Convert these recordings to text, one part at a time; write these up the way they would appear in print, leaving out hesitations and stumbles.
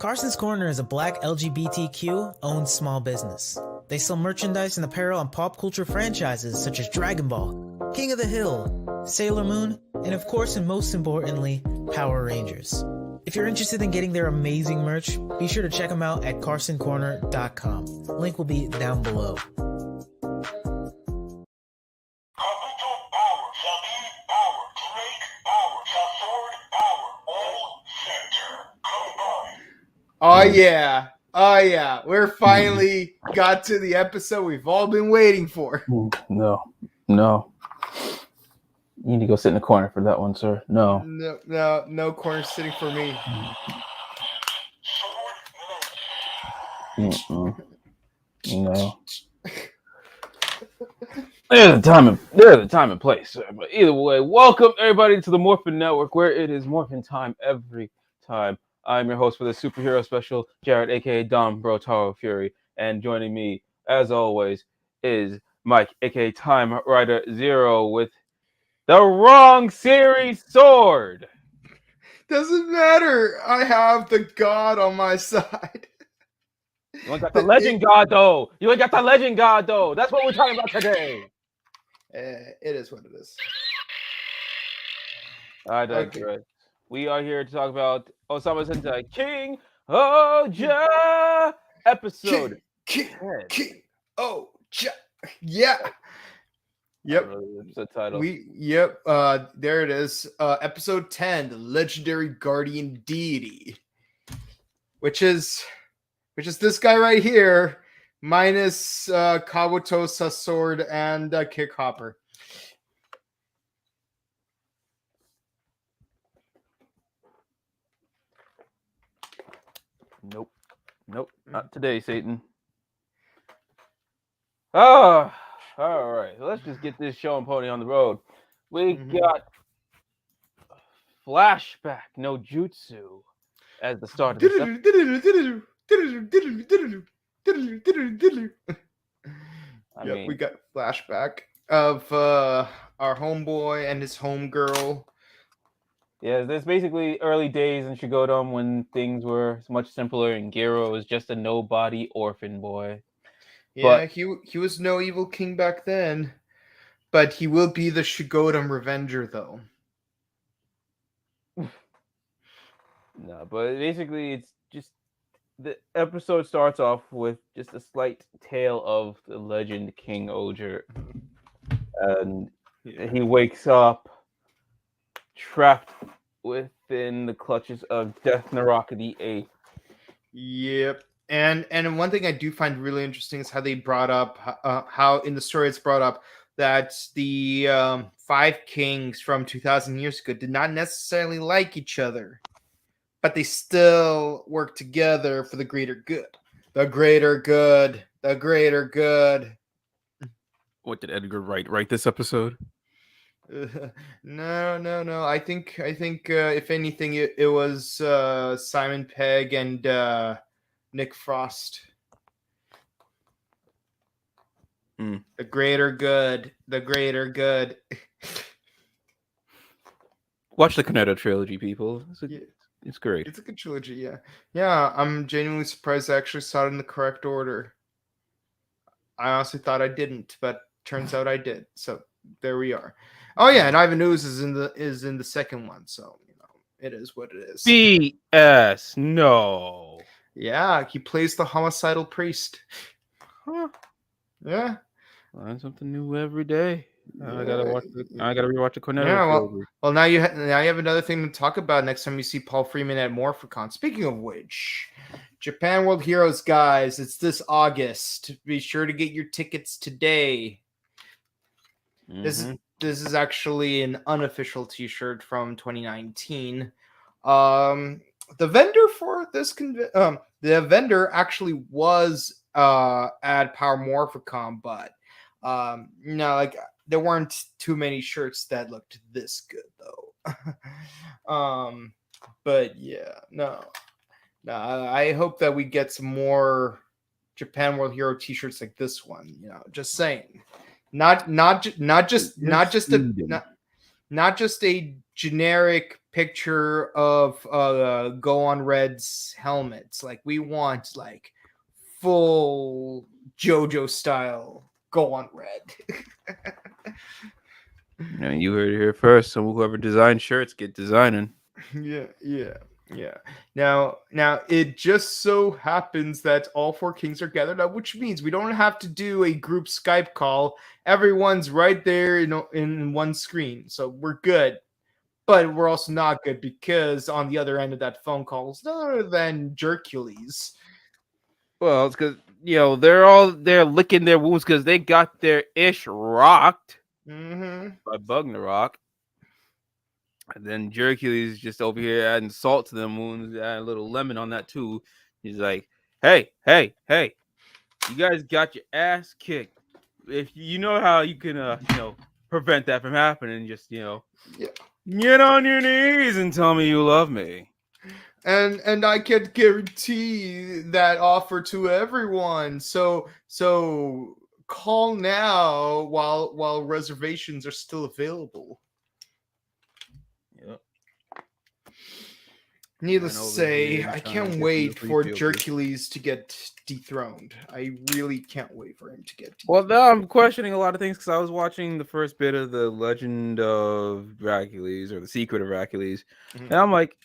Carson's Corner is a black LGBTQ-owned small business. They sell merchandise and apparel on pop culture franchises such as Dragon Ball, King of the Hill, Sailor Moon, and of course and most importantly, Power Rangers. If you're interested in getting their amazing merch, be sure to check them out at carsoncorner.com. Link will be down below. Oh yeah. We're finally got to the episode we've all been waiting for. No. You need to go sit in the corner for that one, sir. No corner sitting for me. No. There's a time and place, sir. But either way, welcome everybody to the Morphin Network, where it is Morphin time every time. I'm your host for the Superhero Special, Jared, aka Dom Brotaro Fury, and joining me, as always, is Mike, aka Time Rider Zero, with the wrong series sword. Doesn't matter. I have the god on my side. You ain't got the legend god though. That's what we're talking about today. It is what it is. I digress. Okay. We are here to talk about Ohsama Sentai KingOhger episode KingOhger. Yeah. Yep. The title. There it is. Episode 10, the legendary guardian deity. Which is this guy right here, minus Kabuto's sword and Kick Hopper. Nope, not today, Satan. Oh, all right. Let's just get this show and pony on the road. We got flashback no jutsu as the start of this episode. We got flashback of our homeboy and his homegirl. Yeah, there's basically early days in Shigodom when things were much simpler and Gero was just a nobody orphan boy. Yeah, but he was no evil king back then, but he will be the Shigodom Revenger, though. No, but basically it's just the episode starts off with just a slight tale of the legend KingOhger. And he wakes up trapped within the clutches of Death Naraka the Eighth. Yep. And one thing I do find really interesting is how they brought up how in the story it's brought up that the 5 kings from 2,000 years ago did not necessarily like each other, but they still work together for the greater good. The greater good. The greater good. What did Edgar write this episode? No. I think if anything, it was Simon Pegg and Nick Frost. The greater good. The greater good. Watch the Cornetto trilogy, people. It's great. It's a good trilogy, yeah. Yeah, I'm genuinely surprised I actually saw it in the correct order. I honestly thought I didn't, but turns out I did. So there we are. Oh yeah, and Ivan Ooze is in the second one, so it is what it is. BS, no. Yeah, he plays the homicidal priest. Huh. Yeah. Learn something new every day. I gotta rewatch the Cornetto. Yeah, well, now you have another thing to talk about next time you see Paul Freeman at Morphicon. Speaking of which, Japan World Heroes, guys, it's this August. Be sure to get your tickets today. This is actually an unofficial T-shirt from 2019. The vendor for this the vendor actually was at Power Morphicon, but there weren't too many shirts that looked this good though. But yeah, no, I hope that we get some more Japan World Hero T-shirts like this one. Just saying. Not just not just a generic picture of Go on Red's helmets. Like we want like full JoJo style Go on Red. You heard it here first. So whoever designs shirts, get designing. Yeah. Now it just so happens that all four kings are gathered up, which means we don't have to do a group Skype call. Everyone's right there in one screen, so we're good. But we're also not good because on the other end of that phone call is none other than Jercules. Well, it's because they're licking their wounds because they got their ish rocked by Bugnarok. And then Jercules just over here adding salt to them wounds, add a little lemon on that too. He's like, hey, you guys got your ass kicked. If you know how you can prevent that from happening, just get on your knees and tell me you love me. And I can guarantee that offer to everyone. So call now while reservations are still available. Yep. Needless to say, I can't wait for Jercules to get dethroned. I really can't wait for him to get dethroned. Well, now I'm questioning a lot of things because I was watching the first bit of the Legend of Hercules or the Secret of Hercules, and I'm like,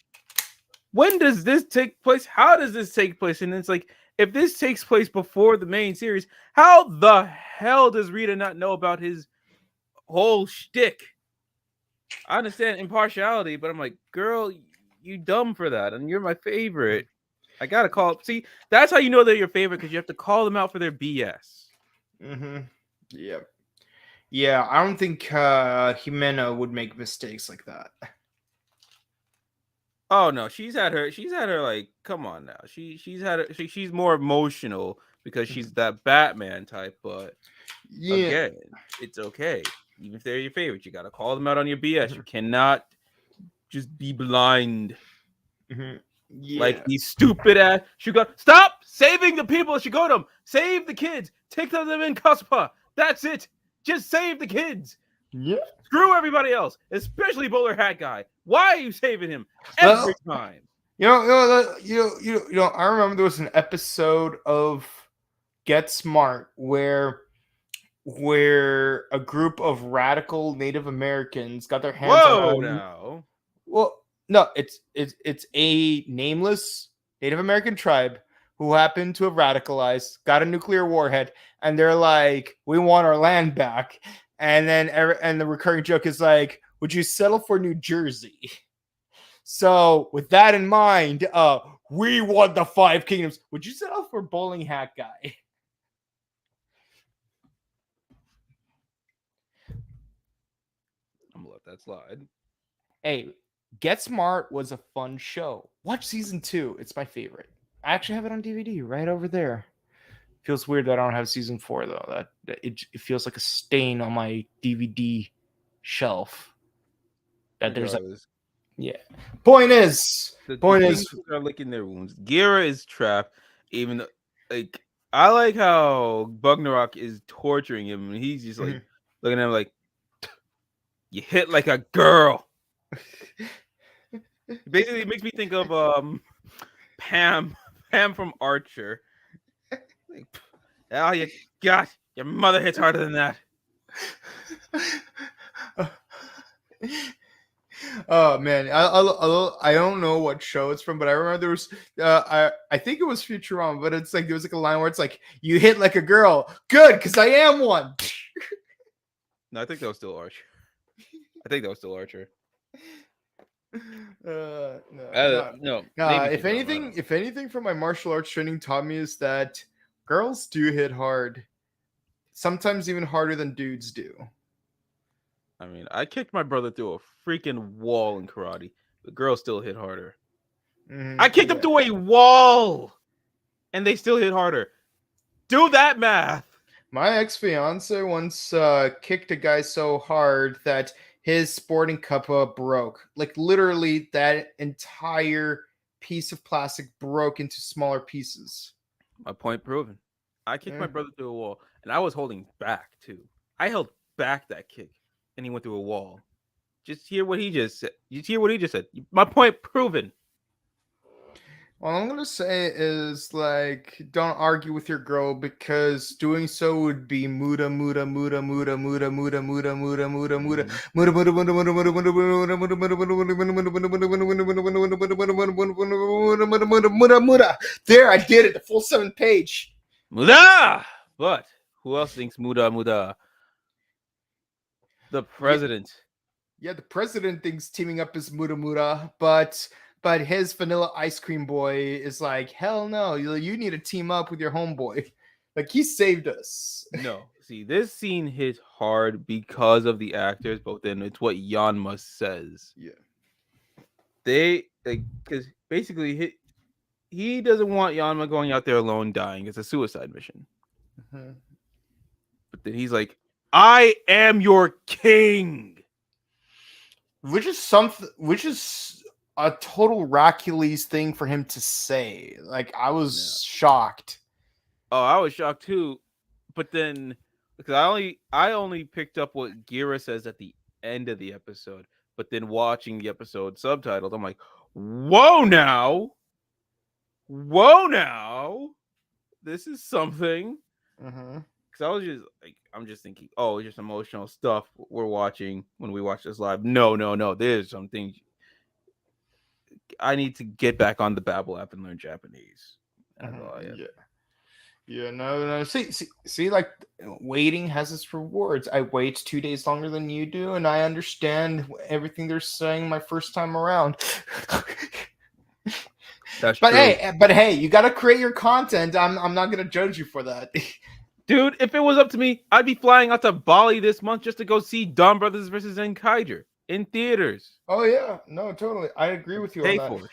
when does this take place? How does this take place? And it's like, if this takes place before the main series, how the hell does Rita not know about his whole shtick? I understand impartiality, but I'm like, girl, you dumb for that, and you're my favorite. I gotta call. See, that's how you know they're your favorite, because you have to call them out for their BS. Yeah. I don't think Jimena would make mistakes like that. Oh no, she's had her like, come on now. She's more emotional because she's that Batman type, but again, it's okay. Even if they're your favorite, you gotta call them out on your BS. You cannot just be blind. Like these stupid ass stop saving the people at Shigodum. Save the kids. Take them in Cuspa. That's it. Just save the kids. Yeah. Screw everybody else, especially Bowler Hat Guy. Why are you saving him every time? I remember there was an episode of Get Smart where a group of radical Native Americans got their hands on. Well, no, it's a nameless Native American tribe who happened to have radicalized, got a nuclear warhead, and they're like, we want our land back. And then the recurring joke is like, would you settle for New Jersey? So with that in mind, we want the 5 kingdoms. Would you settle for Bowling Hat Guy? I'm gonna let that slide. Hey, Get Smart was a fun show. Watch season 2. It's my favorite. I actually have it on DVD right over there. Feels weird that I don't have season 4 though. That it feels like a stain on my DVD shelf. That there's Point is, they're licking their wounds. Gira is trapped. Even though, like, I like how Bugnarok is torturing him, and he's just like looking at him like, you hit like a girl. Basically, it makes me think of Pam from Archer. Like, oh, you got your mother hits harder than that. Oh man, I don't know what show it's from, but I remember there was I think it was Futurama, but it's like there was like a line where it's like, you hit like a girl. Good, because I am one. No, I think that was still Archer. No. If anything from my martial arts training taught me is that girls do hit hard. Sometimes even harder than dudes do. I mean, I kicked my brother through a freaking wall in karate. The girls still hit harder. I kicked him through a wall, and they still hit harder. Do that math. My ex-fiance once kicked a guy so hard that his sporting cup broke. Like literally, that entire piece of plastic broke into smaller pieces. My point proven. I kicked my brother through a wall, and I was holding back too. I held back that kick, and he went through a wall. Just hear what he just said. Just hear what he just said. My point proven. All I'm gonna say is like, don't argue with your girl because doing so would be muda muda muda muda muda muda muda muda muda muda muda muda muda muda muda muda muda muda muda. There, I did it. The full 7-page. Muda. But who else thinks muda muda? The president. Yeah, the president thinks teaming up is muda muda, but his vanilla ice cream boy is like, hell no, you need to team up with your homeboy. Like, he saved us. No, see, this scene hit hard because of the actors, but then it's what Yanma says. Yeah. They like because basically he doesn't want Yanma going out there alone dying. It's a suicide mission. But then he's like, I am your king. Which is a total Hercules thing for him to say. Like, I was shocked. Oh, I was shocked too. But then because I only picked up what Gira says at the end of the episode. But then watching the episode subtitled, I'm like, whoa now. This is something. Because I was just like, I'm just thinking, oh, it's just emotional stuff we're watching when we watch this live. No. There's something. I need to get back on the Babbel app and learn Japanese. Yeah, no. See, like, waiting has its rewards. I wait 2 days longer than you do, and I understand everything they're saying my first time around. That's but true. hey, you got to create your content. I'm not gonna judge you for that. Dude, if it was up to me, I'd be flying out to Bali this month just to go see Dawn Brothers versus Zenkaiger in theaters. Oh yeah, no, totally. I agree with you on that. For it.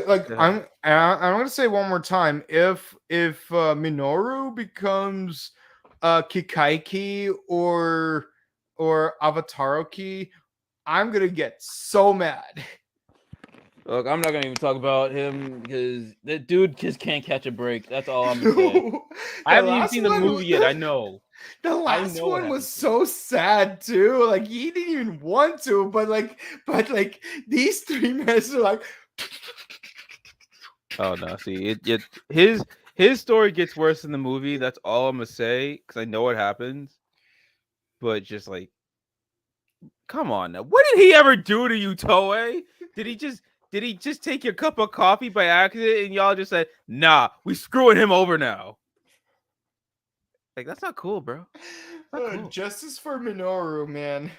Like I'm gonna say one more time. If Minoru becomes Kikaiki or Avataroki, I'm gonna get so mad. Look, I'm not gonna even talk about him because that dude just can't catch a break. That's all I'm gonna say. I haven't even seen the movie yet. I know. The last one was so sad too. Like, he didn't even want to, but these 3 minutes are like. Oh no! See, his story gets worse in the movie. That's all I'm gonna say because I know what happens. But just like, come on now, what did he ever do to you, Toei? Did he just take your cup of coffee by accident and y'all just said, nah, we screwing him over now? Like, that's not cool, bro. Cool. Justice for Minoru, man.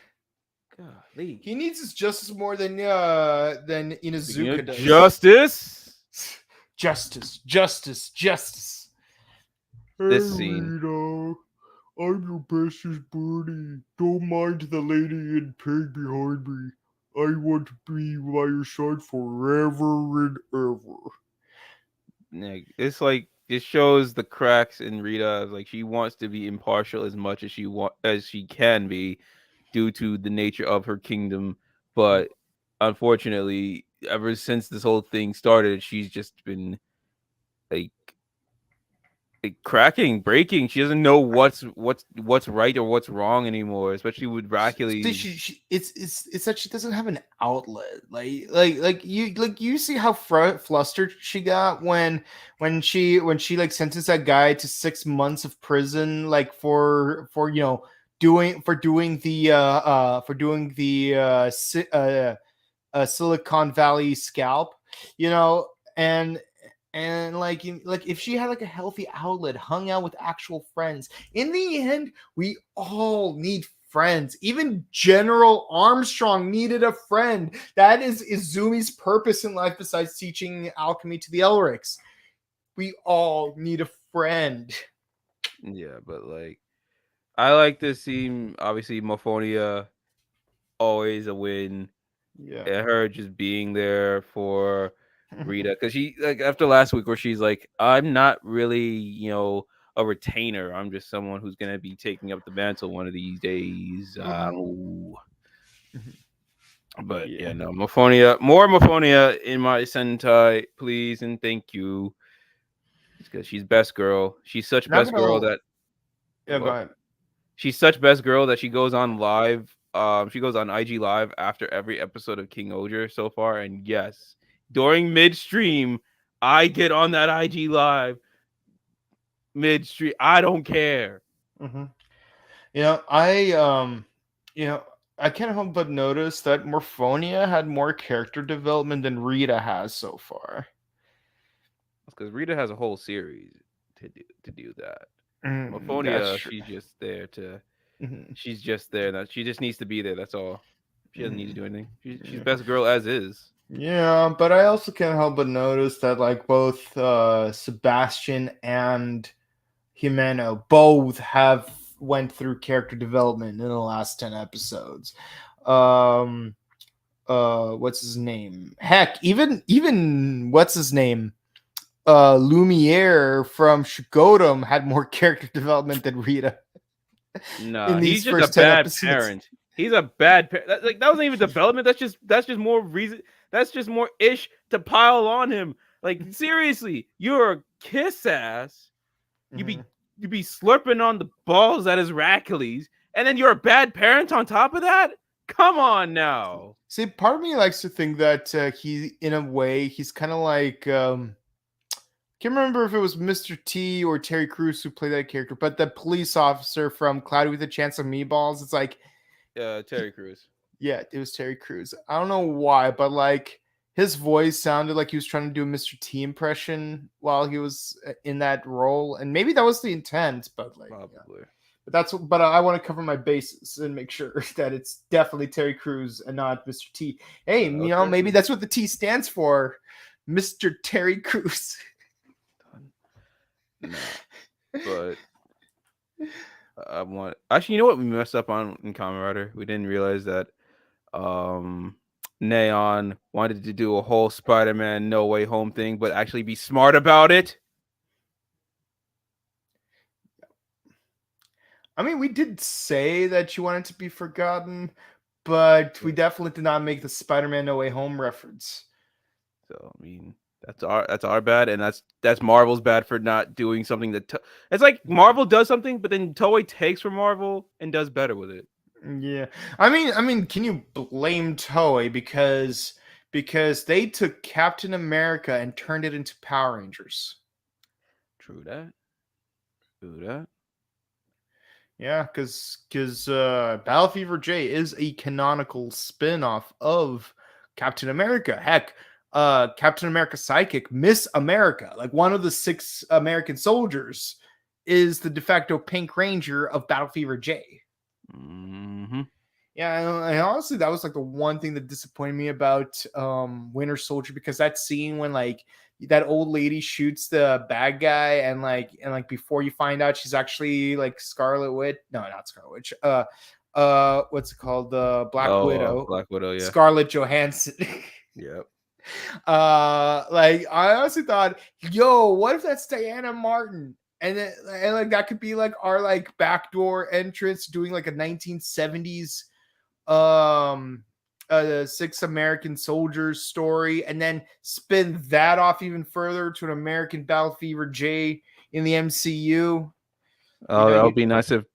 Golly. He needs his justice more than Inuzuka does. Justice. This scene. I'm your bestest buddy. Don't mind the lady in pig behind me. I want to be by your side forever and ever. It's like it shows the cracks in Rita. Like, she wants to be impartial as much as she can be, due to the nature of her kingdom. But unfortunately, ever since this whole thing started, she's just been like cracking, breaking. She doesn't know what's right or what's wrong anymore, especially with Hercules. It's that she doesn't have an outlet. Like you see how flustered she got when she like sentenced that guy to 6 months of prison, like for doing the Silicon Valley scalp, and like if she had like a healthy outlet, hung out with actual friends. In the end, we all need friends. Even General Armstrong needed a friend. That is Izumi's purpose in life besides teaching alchemy to the Elrics. We all need a friend. Yeah, but like, I like this scene. Obviously, Morphonia, always a win. Yeah, and her just being there for Rita, because she, like, after last week where she's like, I'm not really, a retainer. I'm just someone who's gonna be taking up the mantle one of these days. But yeah, no, Morphonia, more Morphonia in my Sentai, please and thank you. Because she's best girl. She's such best girl that. Yeah, go ahead. She's such best girl that she goes on live she goes on IG Live after every episode of KingOhger so far, and yes, during midstream, I get on that IG Live midstream. I don't care. Mm-hmm. You know, I can't help but notice that Morphonia had more character development than Rita has so far. Because Rita has a whole series to do that. That's Morphonia, true. Mhm. she's just there. That she just needs to be there. That's all. She doesn't need to do anything. She's best girl as is. Yeah, but I also can't help but notice that like both Sebastian and Jimeno both have went through character development in the last 10 episodes. What's his name? Heck, even what's his name? Lumiere from Shigodum had more character development than Rita. Nah, he's just a bad parent. He's a bad parent. That wasn't even development. That's just more reason. That's just more ish to pile on him. Like seriously, you're a kiss ass. You be slurping on the balls at his Hercules, and then you're a bad parent on top of that. Come on now. See, part of me likes to think that he, in a way, he's kind of like. Can't remember if it was Mr. T or Terry Crews who played that character, but the police officer from Cloudy with a Chance of Meatballs. It's like Terry Crews. Yeah, it was Terry Crews. I don't know why, but like his voice sounded like he was trying to do a Mr. T impression while he was in that role, and maybe that was the intent. But like, probably. Yeah. But I want to cover my bases and make sure that it's definitely Terry Crews and not Mr. T. Hey, okay. You know, maybe that's what the T stands for, Mr. Terry Crews. No, but I want. Actually, you know what we messed up on in Kamen Rider? We didn't realize that Neon wanted to do a whole Spider-Man No Way Home thing, but actually be smart about it. I mean, we did say that you wanted to be forgotten, but we definitely did not make the Spider-Man No Way Home reference. So I mean, that's our bad, and that's Marvel's bad for not doing something that it's like Marvel does something, but then Toei takes from Marvel and does better with it. Yeah, I mean, can you blame Toei because they took Captain America and turned it into Power Rangers? True that. Yeah, because Battle Fever J is a canonical spin-off of Captain America. Heck, Captain America Psychic, Miss America, like one of the 6 American soldiers, is the de facto Pink Ranger of Battle Fever J. Mm-hmm. Yeah, and honestly, that was like the one thing that disappointed me about Winter Soldier, because that scene when like that old lady shoots the bad guy and like before you find out she's actually like Scarlet Witch. No, not Scarlet Witch. What's it called? The Black Widow. Black Widow, yeah. Scarlett Johansson. Yep. Like I honestly thought, yo, what if that's Diana Martin? And like that could be like our like backdoor entrance doing like a 1970s 6 American soldiers story, and then spin that off even further to an American Battle Fever J in the MCU. That would be nice if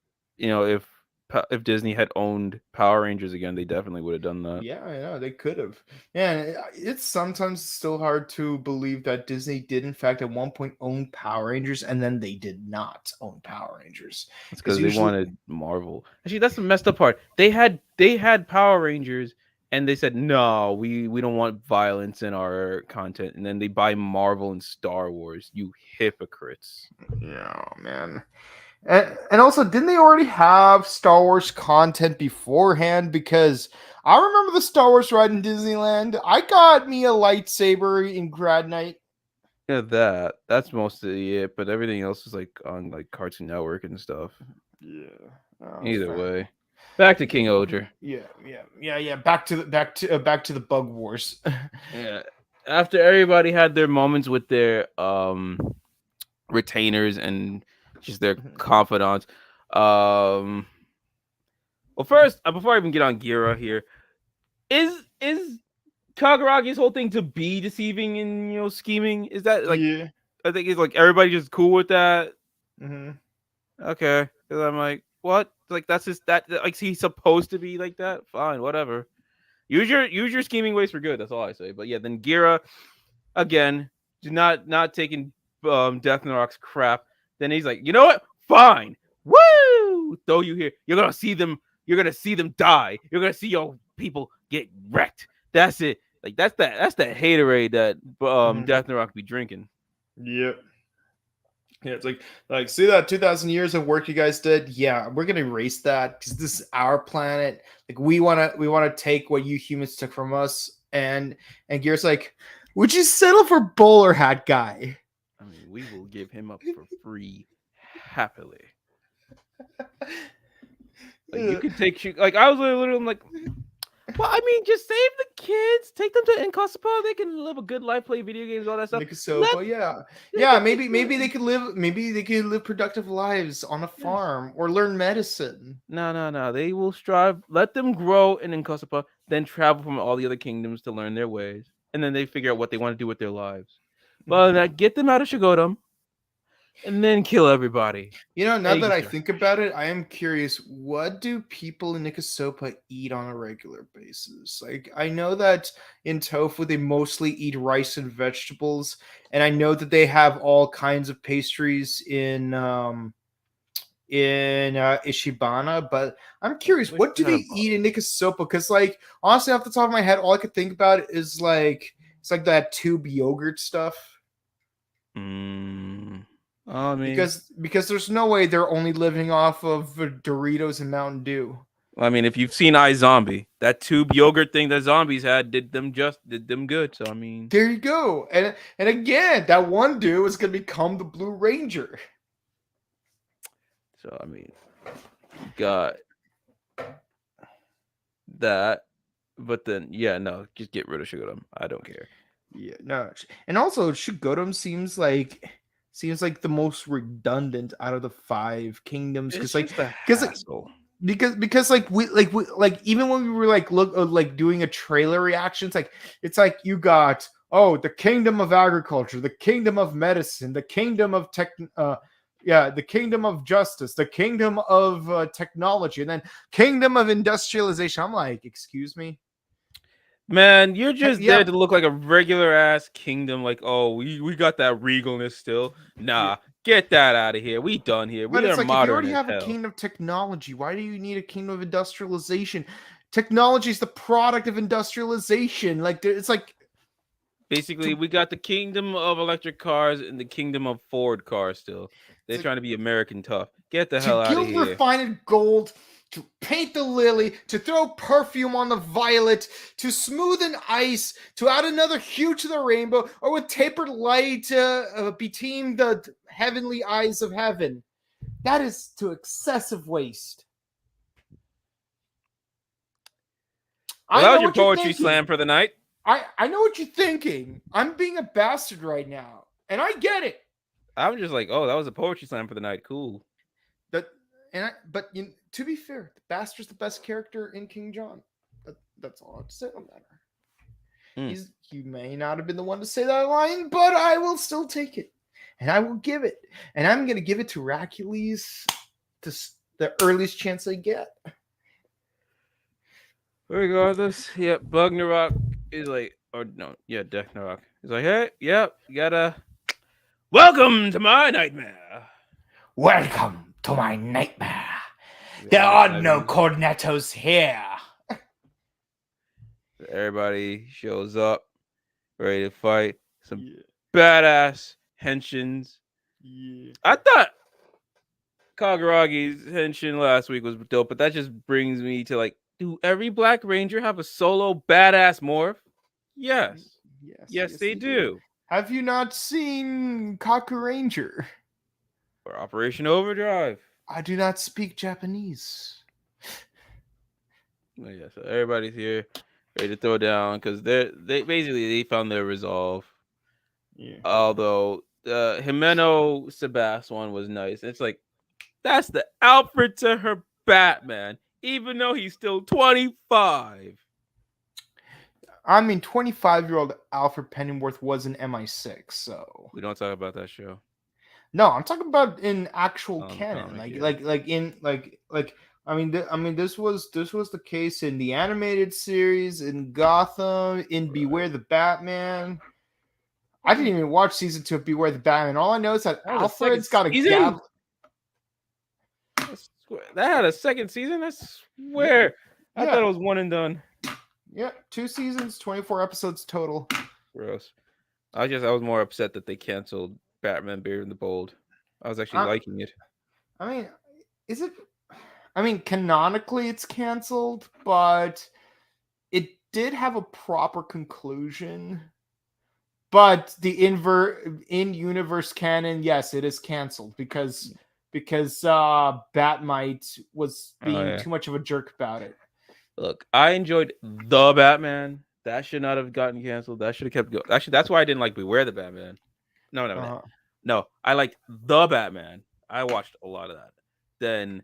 Disney had owned Power Rangers again. They definitely would have done that. Yeah, I know they could have. Yeah, it's sometimes still hard to believe that Disney did in fact at one point own Power Rangers, and then they did not own Power Rangers. It's because they wanted Marvel. Actually, that's the messed up part. They had Power Rangers, and they said no, we don't want violence in our content, and then they buy Marvel and Star Wars. You hypocrites. Yeah, man. And also, didn't they already have Star Wars content beforehand? Because I remember the Star Wars ride in Disneyland. I got me a lightsaber in grad night. Yeah, that's mostly it. But everything else is like on like Cartoon Network and stuff. Yeah. Either way, back to KingOhger. Yeah. Back to the Bug Wars. Yeah. After everybody had their moments with their retainers and just their confidants. Well, first, before I even get on Gira here, is Kaguragi's whole thing to be deceiving and scheming? Is that like? I think it's like everybody just cool with that. Mm-hmm. Okay, because I'm like, what? Like that's just that. Like he's supposed to be like that. Fine, whatever. Use your scheming ways for good. That's all I say. But yeah, then Gira again, not taking Death Narok's crap. Then he's like, you know what? Fine. Woo! Throw you here. You're gonna see them. You're gonna see them die. You're gonna see your people get wrecked. That's it. Like that's that haterade that Death Narok be drinking. Yep. Yeah, it's like see that 2,000 years of work you guys did. Yeah, we're gonna erase that because this is our planet. Like we wanna take what you humans took from us. And Gear's like, would you settle for bowler hat guy? I mean, we will give him up for free happily. Like you could take like I was literally like, well, I mean, just save the kids, take them to Incospapa. They can live a good life, play video games, all that stuff. Maybe they could live productive lives on a farm or learn medicine. No. They will strive. Let them grow in Incospapa, then travel from all the other kingdoms to learn their ways, and then they figure out what they want to do with their lives. Well, now get them out of Shigodam, and then kill everybody. You know, now that I think about it, I am curious, what do people in Nikasopa eat on a regular basis? Like, I know that in Tofu, they mostly eat rice and vegetables, and I know that they have all kinds of pastries in Ishibana, but I'm curious, what do they eat in Nikasopa? Because, like, honestly, off the top of my head, all I could think about is, like, it's like that tube yogurt stuff. I mean, because there's no way they're only living off of Doritos and Mountain Dew. I mean, if you've seen iZombie, that tube yogurt thing that zombies had did them good. So I mean, there you go. And again, that one dude is gonna become the Blue Ranger. So I mean, got that, but then just get rid of Shigodam. I don't care. Yeah, no, and also Shigodam seems like the most redundant out of the 5 kingdoms because even when we were doing a trailer reactions, it's like you got the kingdom of agriculture, the kingdom of medicine, the kingdom of the kingdom of justice, the kingdom of technology, and then kingdom of industrialization. I'm like, excuse me. Man, you're just there to look like a regular ass kingdom. Like, we got that regalness still. Nah, get that out of here. We done here. We are modern. If you already have a kingdom of technology, why do you need a kingdom of industrialization? Technology is the product of industrialization. Like, it's like basically we got the kingdom of electric cars and the kingdom of Ford cars still. They're trying to be American tough. Get the hell out of here. To gild refined gold, to paint the lily, to throw perfume on the violet, to smoothen ice, to add another hue to the rainbow, or with tapered light between the heavenly eyes of heaven. That is to excessive waste. Well, that was your poetry slam for the night. I know what you're thinking. I'm being a bastard right now, and I get it. I'm just like, that was a poetry slam for the night. Cool. To be fair, the Bastard's the best character in King John. That's all I have to say on that. He may not have been the one to say that line, but I will still take it. And I will give it. And I'm going to give it to Hercules to the earliest chance I get. Regardless, Bugnarok is like, Death Narok is like, hey, you gotta welcome to my nightmare. Welcome to my nightmare. There are no cornetos here. Everybody shows up, ready to fight. Some badass henshins. Yeah. I thought Kaguragi's henshin last week was dope, but that just brings me to like, do every Black Ranger have a solo badass morph? Yes, they do. Have you not seen Kaku Ranger? Or Operation Overdrive? I do not speak Japanese. So everybody's here, ready to throw down because they found their resolve. Yeah. Although Himeno Sebas one was nice. It's like that's the Alfred to her Batman, even though he's still 25. I mean, 25-year-old Alfred Pennyworth was an MI6, so we don't talk about that show. No, I'm talking about in actual Oh, the canon, comic, I mean, this was the case in the animated series, in Gotham, in Beware the Batman. I didn't even watch season 2 of Beware the Batman. All I know is that That was a second Alfred's got a season? gab. That had a second season? I Yeah, swear. I yeah, thought it was one and done. yeah. 2 seasons, 24 episodes total. Gross. I was more upset that they canceled Batman Beard and the Bold. I was actually liking it. I mean, is it? I mean, canonically it's canceled, but it did have a proper conclusion. But the in-universe canon, yes, it is canceled because Batmite was being too much of a jerk about it. Look, I enjoyed the Batman. That should not have gotten canceled. That should have kept going. Actually, that's why I didn't like Beware the Batman. No. I liked the Batman. I watched a lot of that. Then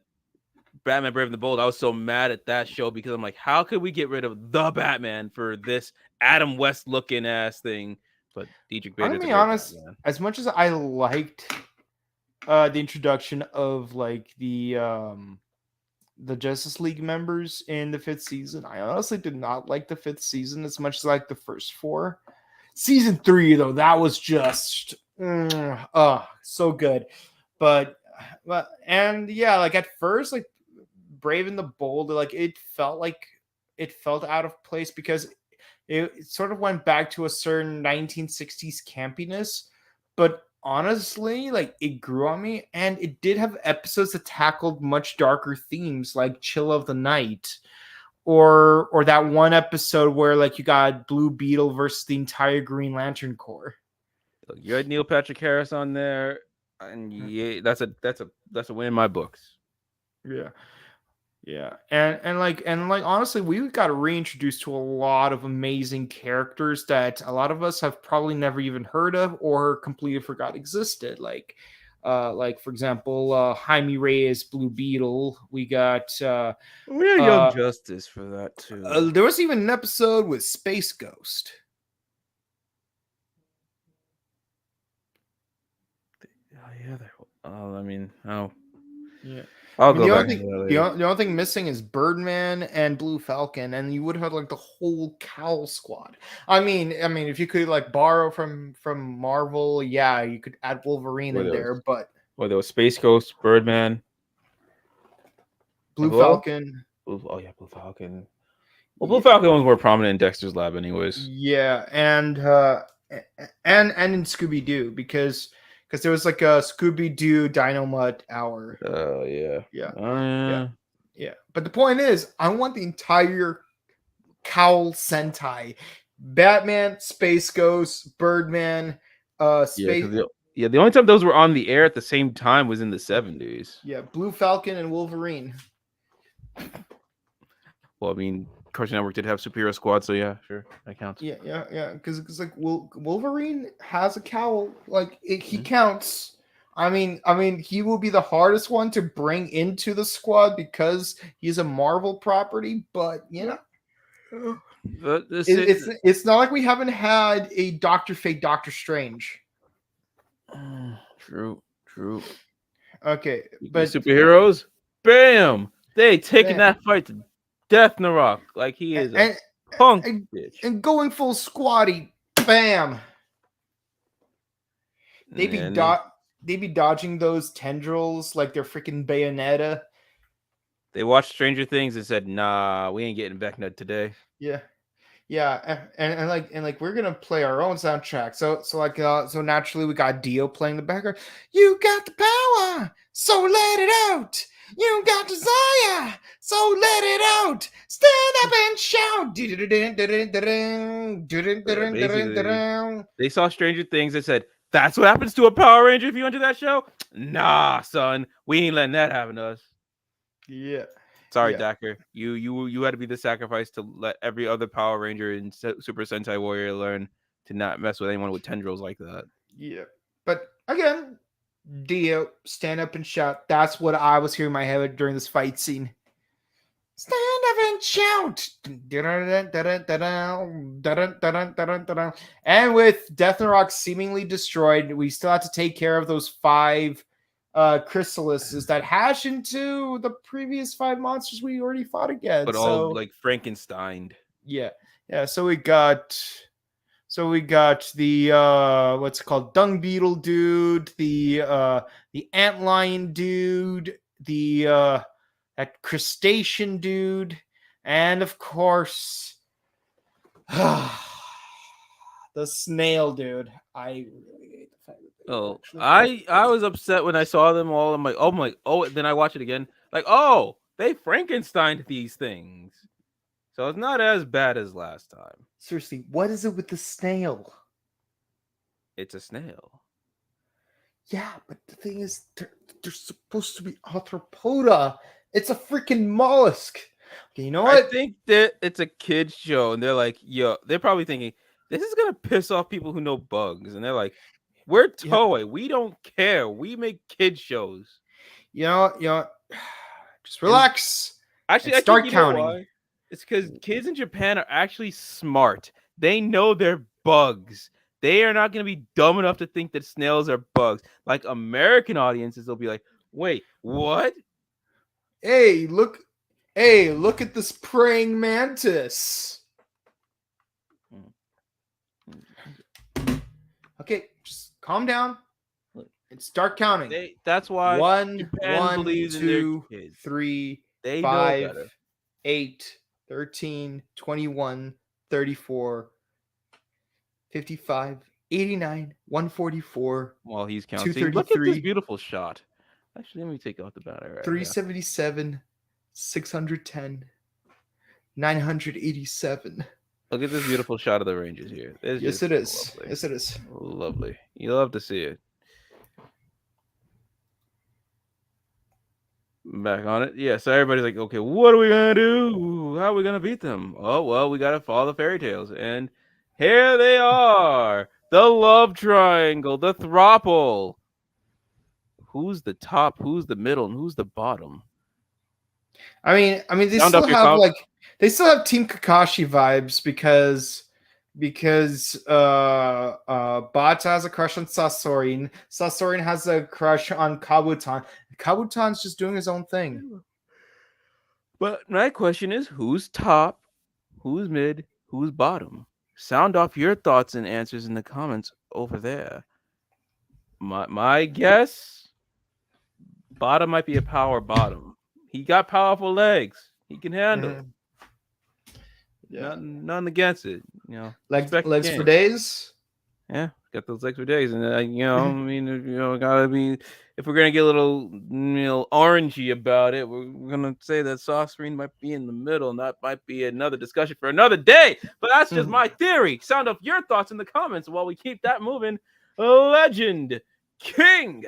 Batman Brave and the Bold. I was so mad at that show because I'm like, how could we get rid of the Batman for this Adam West looking ass thing? But Dietrich I'm Bader's gonna be honest. Batman. As much as I liked the introduction of like the Justice League members in the 5th season, I honestly did not like the 5th season as much as I liked the first 4. Season 3, though, that was just so good. But and yeah, like at first, like Brave and the Bold, like it felt out of place because it sort of went back to a certain 1960s campiness. But honestly, like it grew on me, and it did have episodes that tackled much darker themes, like Chill of the Night, or that one episode where like you got Blue Beetle versus the entire Green Lantern Corps. You had Neil Patrick Harris on there, and yeah, that's a win in my books. Yeah, and like honestly, we got reintroduced to a lot of amazing characters that a lot of us have probably never even heard of or completely forgot existed. Like for example, Jaime Reyes, Blue Beetle. We got We had Young Justice for that too. there was even an episode with Space Ghost. Yeah. I'll go back. The only thing missing is Birdman and Blue Falcon, and you would have like the whole Cowl Squad. I mean, if you could like borrow from Marvel, yeah, you could add Wolverine in there, but there was Space Ghost, Birdman, Blue Falcon. Blue Falcon. Well, Blue Falcon was more prominent in Dexter's Lab, anyways. Yeah, and in Scooby Doo because there was like a Scooby Doo Dynamite hour. Yeah. But the point is, I want the entire Cowl Sentai: Batman, Space Ghost, Birdman, Space. The only time those were on the air at the same time was in the 70s. Yeah, Blue Falcon and Wolverine. Well, I mean, Cartoon Network did have Superhero Squad, so yeah, sure, that counts. Yeah. Because like Wolverine has a cowl, like he counts. I mean, he will be the hardest one to bring into the squad because he's a Marvel property. But you know, it's not like we haven't had a Dr. Fate, Doctor Strange. True. Okay, but superheroes, bam! They taking that fight to Death Narok like he is a punk bitch. And going full squatty, bam! They be dodging those tendrils like they're freaking Bayonetta. They watched Stranger Things and said, "Nah, we ain't getting Vecna today." Yeah, and like we're gonna play our own soundtrack. So naturally we got Dio playing the background. You got the power, so let it out. You got desire, so let it out. Stand up and shout. They saw Stranger Things and said, "That's what happens to a Power Ranger if you enter that show." Nah, son, we ain't letting that happen to us. Yeah. Sorry, Dacker. You had to be the sacrifice to let every other Power Ranger and Super Sentai Warrior learn to not mess with anyone with tendrils like that. Yeah, but again, Dio, stand up and shout. That's what I was hearing in my head during this fight scene. Stand up and punch out. And with Death and Rock seemingly destroyed, we still have to take care of those 5 chrysalises that hash into the previous 5 monsters we already fought against. But all like Frankenstein. Yeah. So we got the what's it called, dung beetle dude, the antlion dude, the that crustacean dude, and of course the snail dude. I really hate the fact that I was upset when I saw them all. I'm like, oh, then I watch it again. Like, oh, they Frankensteined these things. So it's not as bad as last time. Seriously, what is it with the snail? It's a snail. Yeah, but the thing is, they're supposed to be arthropoda. It's a freaking mollusk. Okay, you know what? I think that it's a kid's show, and they're like, they're probably thinking, this is going to piss off people who know bugs. And they're like, we're Toei. We don't care. We make kid shows. You know, just relax. Actually, and start counting. It's because kids in Japan are actually smart. They know they're bugs. They are not going to be dumb enough to think that snails are bugs. Like American audiences, they'll be like, wait, what? Hey, look at this praying mantis. Okay, just calm down and start counting. That's why 1, 2, 3, 5, 8, 13, 21, 34, 55, 89, 144. While he's counting, look at this beautiful shot. Actually, let me take out the battery. Right 377, 610, 987. Look at this beautiful shot of the Rangers here. Yes, it is. Lovely. Yes, it is. Lovely. You love to see it. Back on it. Yeah, so everybody's like, okay, what are we gonna do? How are we gonna beat them? Oh, well, we gotta follow the fairy tales. And here they are. The love triangle, the throuple. Who's the top, who's the middle, and who's the bottom? I mean they still have Team Kakashi vibes because Bata has a crush on Sasorian. Sasorian has a crush on Kabutan. Kabutan's just doing his own thing. But my question is, who's top, who's mid, who's bottom? Sound off your thoughts and answers in the comments over there. My guess, bottom might be a power bottom. He got powerful legs. He can handle it. Yeah. Nothing against it. You know, legs for days. Yeah, got those legs for days, and gotta be. If we're gonna get a little, orangey about it, we're gonna say that Saucerine might be in the middle, and that might be another discussion for another day. But that's just my theory. Sound off your thoughts in the comments while we keep that moving. Legend, King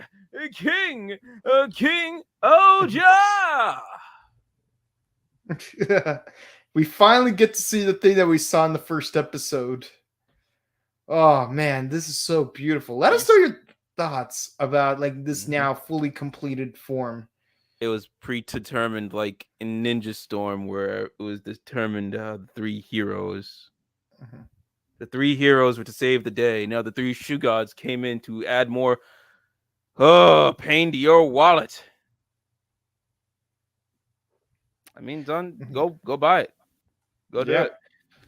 Ohger. We finally get to see the thing that we saw in the first episode. Oh man, this is so beautiful. Let us know your thoughts about this now fully completed form. It was predetermined, like in Ninja Storm, where it was determined the 3 heroes. The 3 heroes were to save the day. Now the 3 shoe gods came in to add more pain to your wallet. I mean, Don, go buy it. Go do it.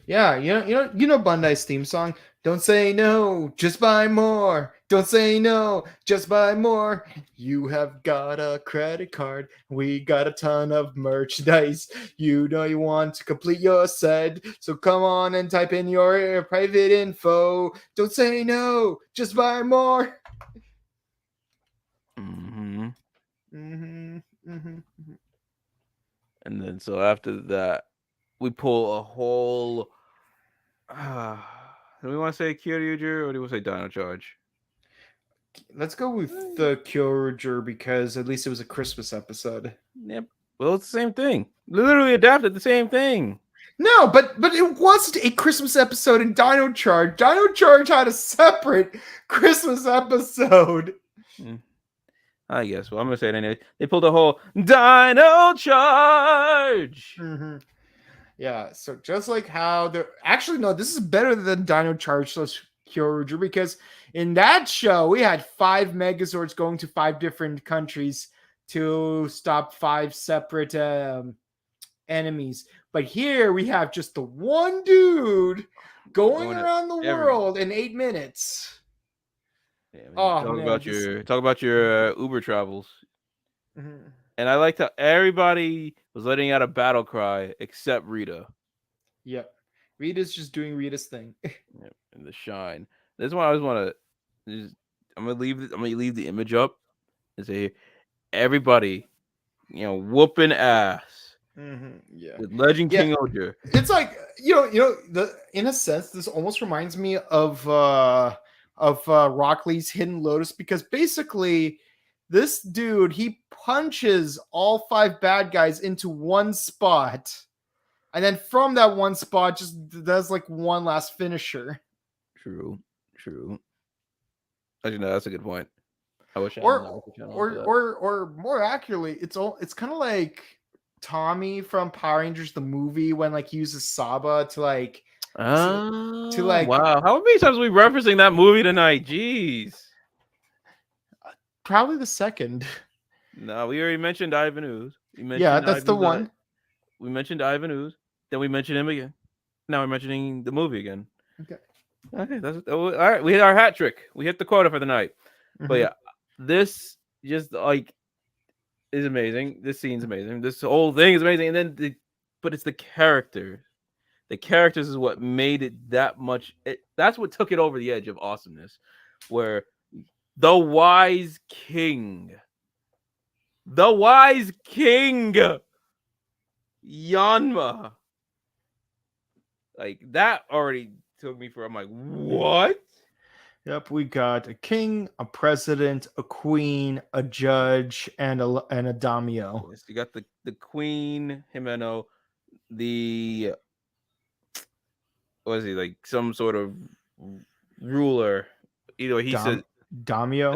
Yeah, you know Bandai's theme song. Don't say no, just buy more. Don't say no, just buy more. You have got a credit card. We got a ton of merchandise. You know you want to complete your set. So come on and type in your private info. Don't say no, just buy more. And then so after that, we pull a whole. Do we want to say Kyoryuger or do we want to say Dino Charge? Let's go with the Kyoryuger because at least it was a Christmas episode. Yep. Well, it's the same thing. Literally adapted the same thing. No, but it wasn't a Christmas episode in Dino Charge. Dino Charge had a separate Christmas episode. I guess. Well, I'm gonna say it anyway. They pulled a whole Dino Charge. Yeah, so just like how the actually no, this is better than Dino Charge Kyojin, because in that show we had 5 Megazords going to 5 different countries to stop 5 separate enemies. But here we have just the one dude going Going to around the everywhere. world in 8 minutes. Yeah, I mean, Oh man, talk about your Uber travels. Mhm. And I liked how everybody was letting out a battle cry except Rita. Yep. Rita's just doing Rita's thing. Yeah, and the shine. This is why I always want to. I'm gonna leave the image up and say everybody, whooping ass Yeah. with Legend Yeah. King Ohger. It's like the in a sense this almost reminds me of Rock Lee's Hidden Lotus, because basically this dude, he punches all 5 bad guys into one spot, and then from that one spot just does like one last finisher. True. Actually, no, that's a good point. I wish I had or an Naruto channel or for that. or more accurately, it's kind of like Tommy from Power Rangers the movie, when like he uses Saba to like Wow. How many times are we referencing that movie tonight? Jeez. probably the second. No, we already mentioned Ivan Ooze. Yeah, that's the one. We mentioned Ivan Ooze. Then we mentioned him again. Now we're mentioning the movie again. Okay, that's all right. We hit our hat trick. We hit the quota for the night. But yeah, this just like is amazing. This scene's amazing. This whole thing is amazing. And then but it's the characters. The characters is what made it that much. That's what took it over the edge of awesomeness. Where the wise king, Yanma, like that already took me for. I'm like, what? Yep, we got a king, a president, a queen, a judge, and a daimyo. Yes, you got the queen Himeno, the was he like some sort of ruler? Either way, he said Daimyo.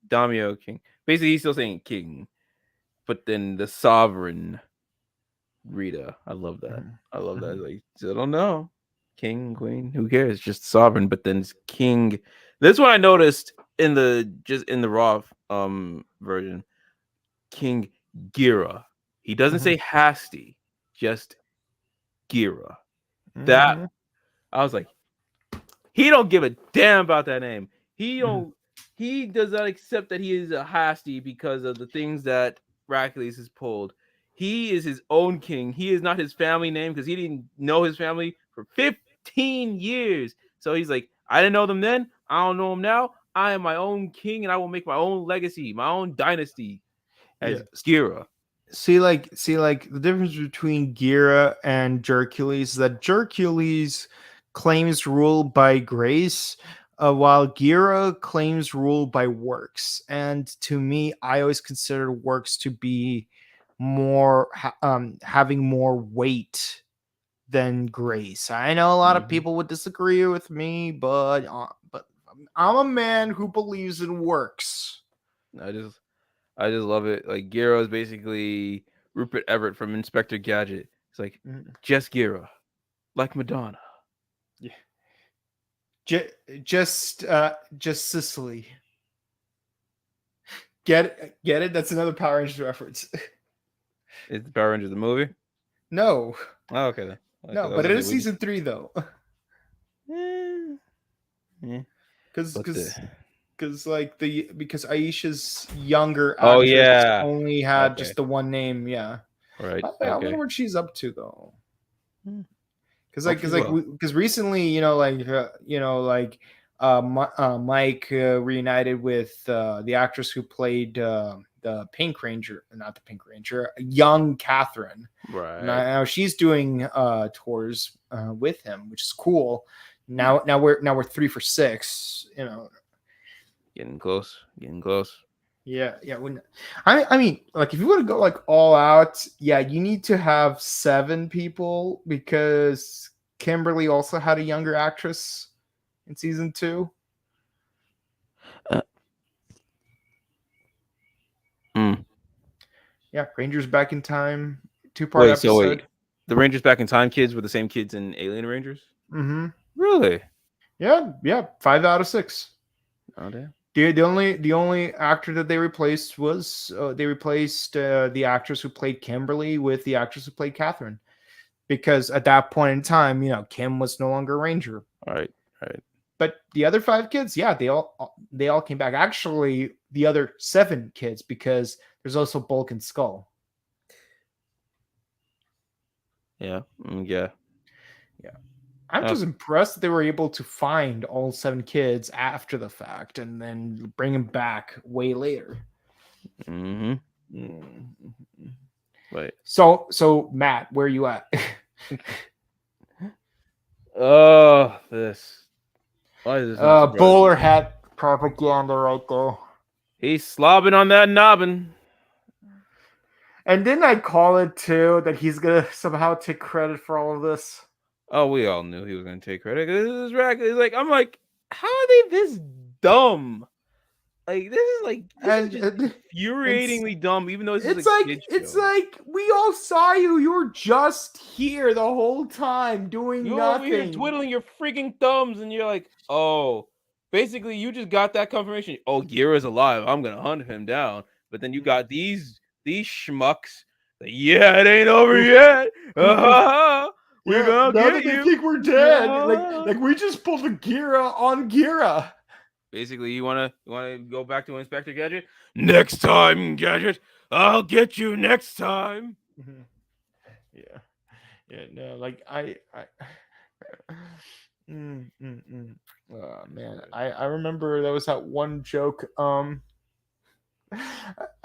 Daimyo king. Basically, he's still saying king, but then the sovereign Rita. I love that. I love that. Like, I don't know, king, queen, who cares? Just sovereign. But then it's king. This one I noticed in the raw version. King Gira. He doesn't say Hasty, just Gira. That I was like, he don't give a damn about that name. He does not accept that he is a Hasty because of the things that Hercules has pulled. He is his own king. He is not his family name because he didn't know his family for 15 years. So he's like, I didn't know them then. I don't know them now. I am my own king and I will make my own legacy, my own dynasty as Gira. See, like the difference between Gira and Hercules is that Hercules claims rule by grace, while Gira claims rule by works. And to me, I always consider works to be more having more weight than grace. I know a lot of people would disagree with me, but I'm a man who believes in works. I just love it. Like Gira is basically Rupert Everett from Inspector Gadget. It's like just Gira, like Madonna. Yeah. Just Sicily. Get it? That's another Power Rangers reference. Is the Power Rangers the movie? No. Oh, okay then. No, but it is season 3 though. Because Aisha's younger actress only had just the one name, yeah. Right. I wonder what she's up to though. Because recently, Mike reunited with the actress who played the Pink Ranger, not the Pink Ranger, young Catherine. Right. Now she's doing tours with him, which is cool. Now we're 3 for 6. Getting close. Yeah. I mean, like if you want to go like all out, yeah, you need to have 7 people because Kimberly also had a younger actress in season 2. Yeah, Rangers Back in Time 2-part episode. The Rangers Back in Time kids were the same kids in Alien Rangers? Mm-hmm. Really? Yeah. 5 out of 6. Oh, damn. The only actor that they replaced was the actress who played Kimberly with the actress who played Catherine, because at that point in time, Kim was no longer a Ranger. All right. But the other 5 kids, yeah, they all came back. Actually, the other 7 kids, because there's also Bulk and Skull. Yeah. Yeah. I'm just impressed that they were able to find all 7 kids after the fact and then bring them back way later. Mm-hmm. Wait. So Matt, where are you at? Oh, this. Why is this? Bowler hat propaganda right there. He's slobbing on that nobbin. And didn't I call it too that he's gonna somehow take credit for all of this? Oh, we all knew he was gonna take credit. This is Rack. I'm like, how are they this dumb? Like, this is infuriatingly dumb. Even though it's like we all saw you. You were just here the whole time doing you're nothing. over here twiddling your freaking thumbs, and you're like, oh, basically you just got that confirmation. Oh, Gira's alive. I'm gonna hunt him down. But then you got these schmucks. Like, yeah, it ain't over yet. We're gonna get you. They think we're dead. Like we just pulled a Gira on Gira. Basically, you wanna go back to Inspector Gadget? Next time, Gadget, I'll get you next time. Yeah. No, like I Oh man, I remember there was that one joke.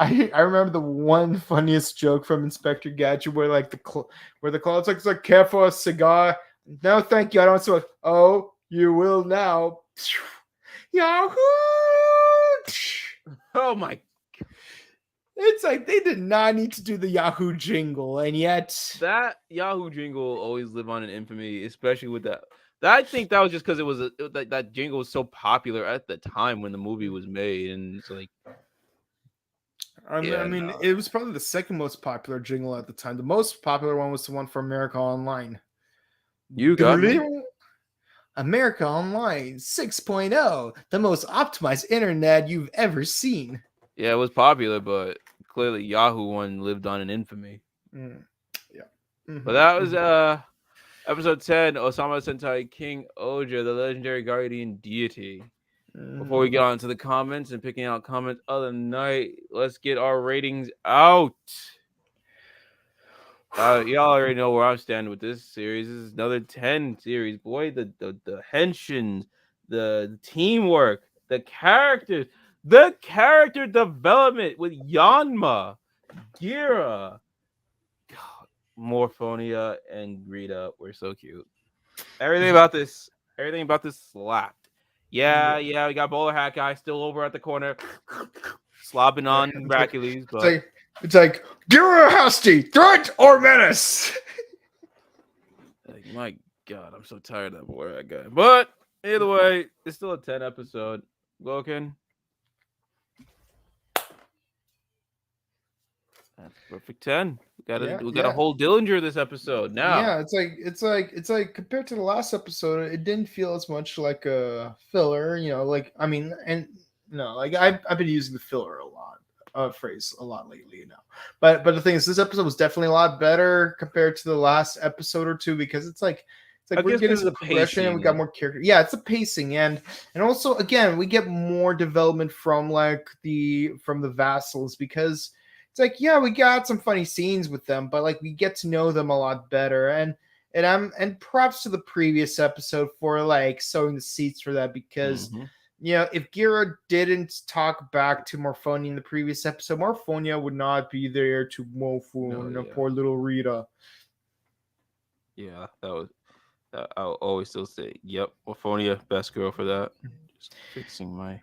I remember the one funniest joke from Inspector Gadget where the cloud's like, care for a cigar? No, thank you. I don't want to. Oh, you will now. Yahoo! Oh my! It's like they did not need to do the Yahoo jingle, and yet that Yahoo jingle will always live on in infamy, especially with that. I think that was just because that jingle was so popular at the time when the movie was made, and it's like. It was probably the second most popular jingle at the time. The most popular one was the one for America Online. You got me. America Online 6.0, the most optimized internet you've ever seen. Yeah, it was popular, but clearly Yahoo one lived on in infamy. Yeah. Mm-hmm. But that was episode 10, Ohsama Sentai KingOhger, the legendary guardian deity. Before we get on to the comments and picking out comments of the night, let's get our ratings out. Y'all already know where I'm standing with this series. This is another 10 series. Boy, the henshins, the teamwork, the character development with Yanma, Gira, Morphonia, and Greta were so cute. Everything about this slapped. Yeah, we got Bowler Hat Guy still over at the corner, slobbing on Hercules. But it's like Gira Hasty, threat or menace. Like, my God, I'm so tired of that Bowler Hat Guy. But either way, it's still a 10 episode. Logan. That's perfect 10. We got a whole Dillinger this episode now. Yeah, it's like compared to the last episode, it didn't feel as much like a filler. I've been using the filler phrase a lot lately, But the thing is, this episode was definitely a lot better compared to the last episode or two, because it's like we're getting some progression and we got more character. Yeah, it's the pacing and also again we get more development from the vassals, because it's like, yeah, we got some funny scenes with them, but we get to know them a lot better. And props to the previous episode for sowing the seeds for that, because if Gira didn't talk back to Morphonia in the previous episode, Morphonia would not be there to Morphone, poor little Rita. Yeah, I'll always still say, yep, Morphonia, best girl for that. Just fixing my.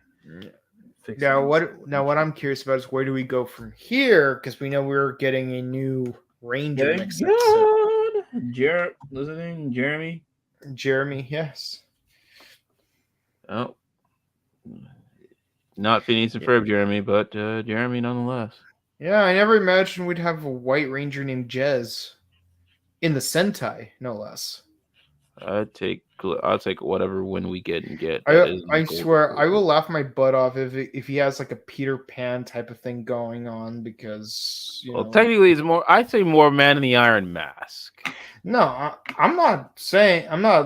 Now what I'm curious about is, where do we go from here? Because we know we're getting a new Ranger next episode. What's his name? Jeremy? Jeremy, yes. Oh. Not Phineas and Ferb Jeremy, but Jeremy nonetheless. Yeah, I never imagined we'd have a White Ranger named Jez. in the Sentai, no less. I'll take whatever win we get. That I is swear I will laugh my butt off if he has like a Peter Pan type of thing going on, because Well, technically, it's more. I'd say more Man in the Iron Mask. No, I'm not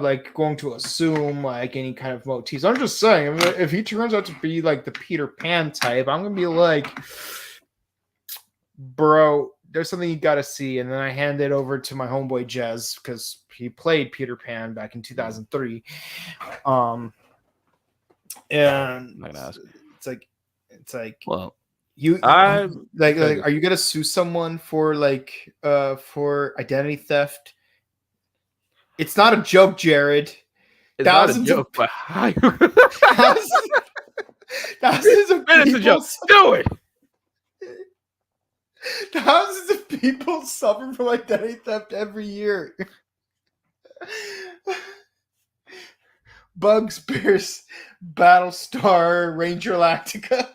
like going to assume like any kind of motifs. I'm just saying if he turns out to be like the Peter Pan type, I'm gonna be like, bro, there's something you got to see. And then I hand it over to my homeboy Jez because he played Peter Pan back in 2003. And I'm not gonna ask. it's like Well, you I like are you gonna sue someone for for identity theft? It's not a joke, Jared. it's not a joke, but how you... thousands of it's a people joke. Do it. Thousands of people suffer from identity theft every year. Bugs, Bears, Battlestar, Ranger Lactica.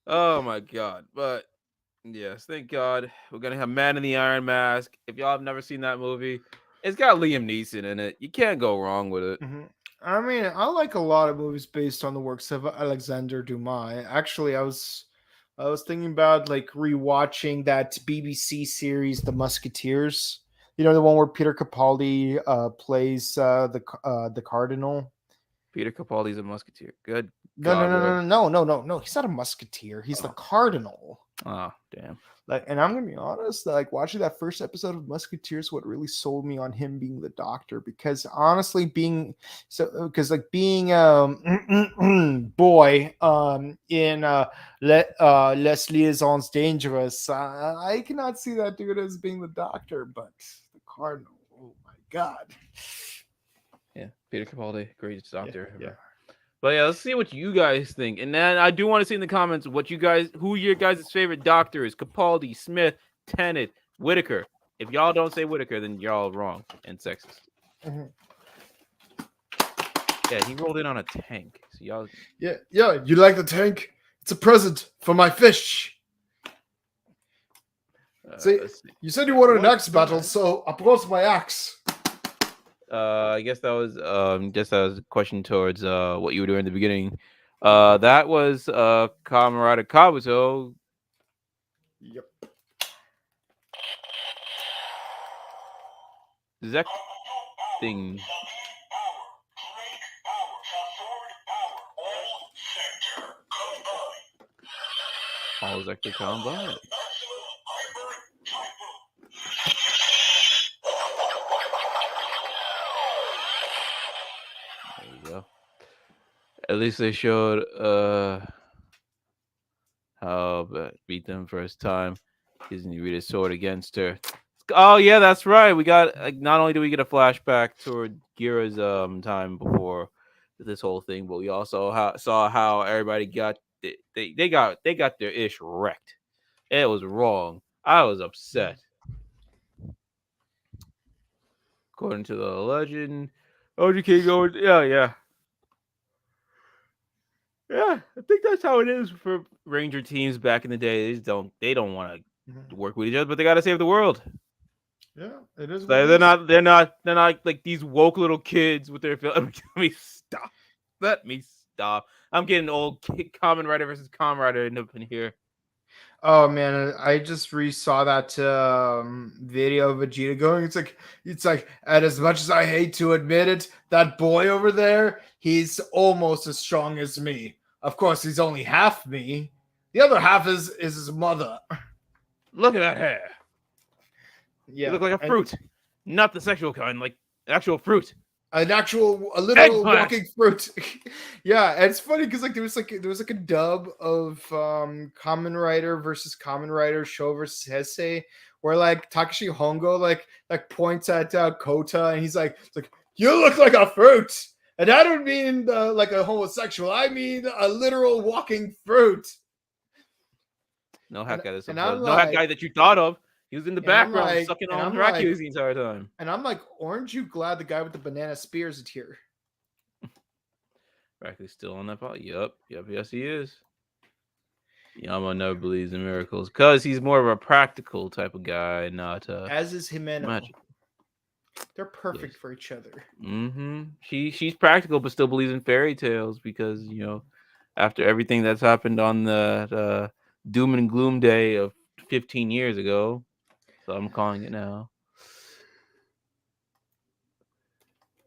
Oh my god! But yes, thank God we're gonna have Man in the Iron Mask. If y'all have never seen that movie, it's got Liam Neeson in it. You can't go wrong with it. Mm-hmm. I mean, I like a lot of movies based on the works of Alexander Dumas. Actually, I was thinking about like rewatching that BBC series, The Musketeers. You know, the one where Peter Capaldi plays the Cardinal. Peter Capaldi's a musketeer. Good. No. He's not a musketeer. He's the Cardinal. Oh, damn. Like, and I'm gonna be honest, like watching that first episode of Musketeers, what really sold me on him being the Doctor, because honestly, being boy in Les Liaisons Dangerous, I cannot see that dude as being the Doctor, but the Cardinal, oh my god. Yeah, Peter Capaldi, greatest Doctor ever. Yeah. But yeah, let's see what you guys think. And then I do want to see in the comments who your guys' favorite Doctor is. Capaldi, Smith, Tennant, Whitaker. If y'all don't say Whitaker, then y'all wrong and sexist. Mm-hmm. Yeah, he rolled in on a tank. So y'all. Yeah. You like the tank? It's a present for my fish. See, you said you wanted an axe battle, so I brought my axe. I guess that was a question towards what you were doing in the beginning. That was Kamen Rider Kabuto. Yep. Zek thing. All Zector combat. There you go. At least they showed how beat them first time. Disney read his sword against her. Oh yeah, that's right. We got not only do we get a flashback toward Gira's time before this whole thing, but we also saw how everybody got they got their ish wrecked. It was wrong. I was upset. According to the legend, OGK going, yeah. Yeah, I think that's how it is for Ranger teams back in the day. They don't want to work with each other, but they got to save the world. Yeah, it is. They're not like these woke little kids with their Let me stop. I'm getting old. Kamen Rider versus Kamen Rider up in here. Oh man, I just re-saw that video of Vegeta going. It's like, and as much as I hate to admit it, that boy over there, he's almost as strong as me. Of course, he's only half me. The other half is his mother. Look at that hair. Yeah, you look like a fruit, not the sexual kind, like actual fruit. A literal walking fruit. Yeah, and it's funny because there was a dub of Kamen Rider versus Kamen Rider Show versus Heisei, where like Takashi Hongo like points at Kota and he's like you look like a fruit, and I don't mean like a homosexual, I mean a literal walking fruit. No hack guy hack guy that you thought of. He was in the background sucking on Dracula's the entire time. And I'm like, aren't you glad the guy with the banana spears is here? Dracula's still on that pot. Yep, yes he is. Yama never believes in miracles because he's more of a practical type of guy, not As is Himeno. magic. They're perfect Yes. for each other. She's practical, but still believes in fairy tales because after everything that's happened on the doom and gloom day of 15 years ago, so I'm calling it now.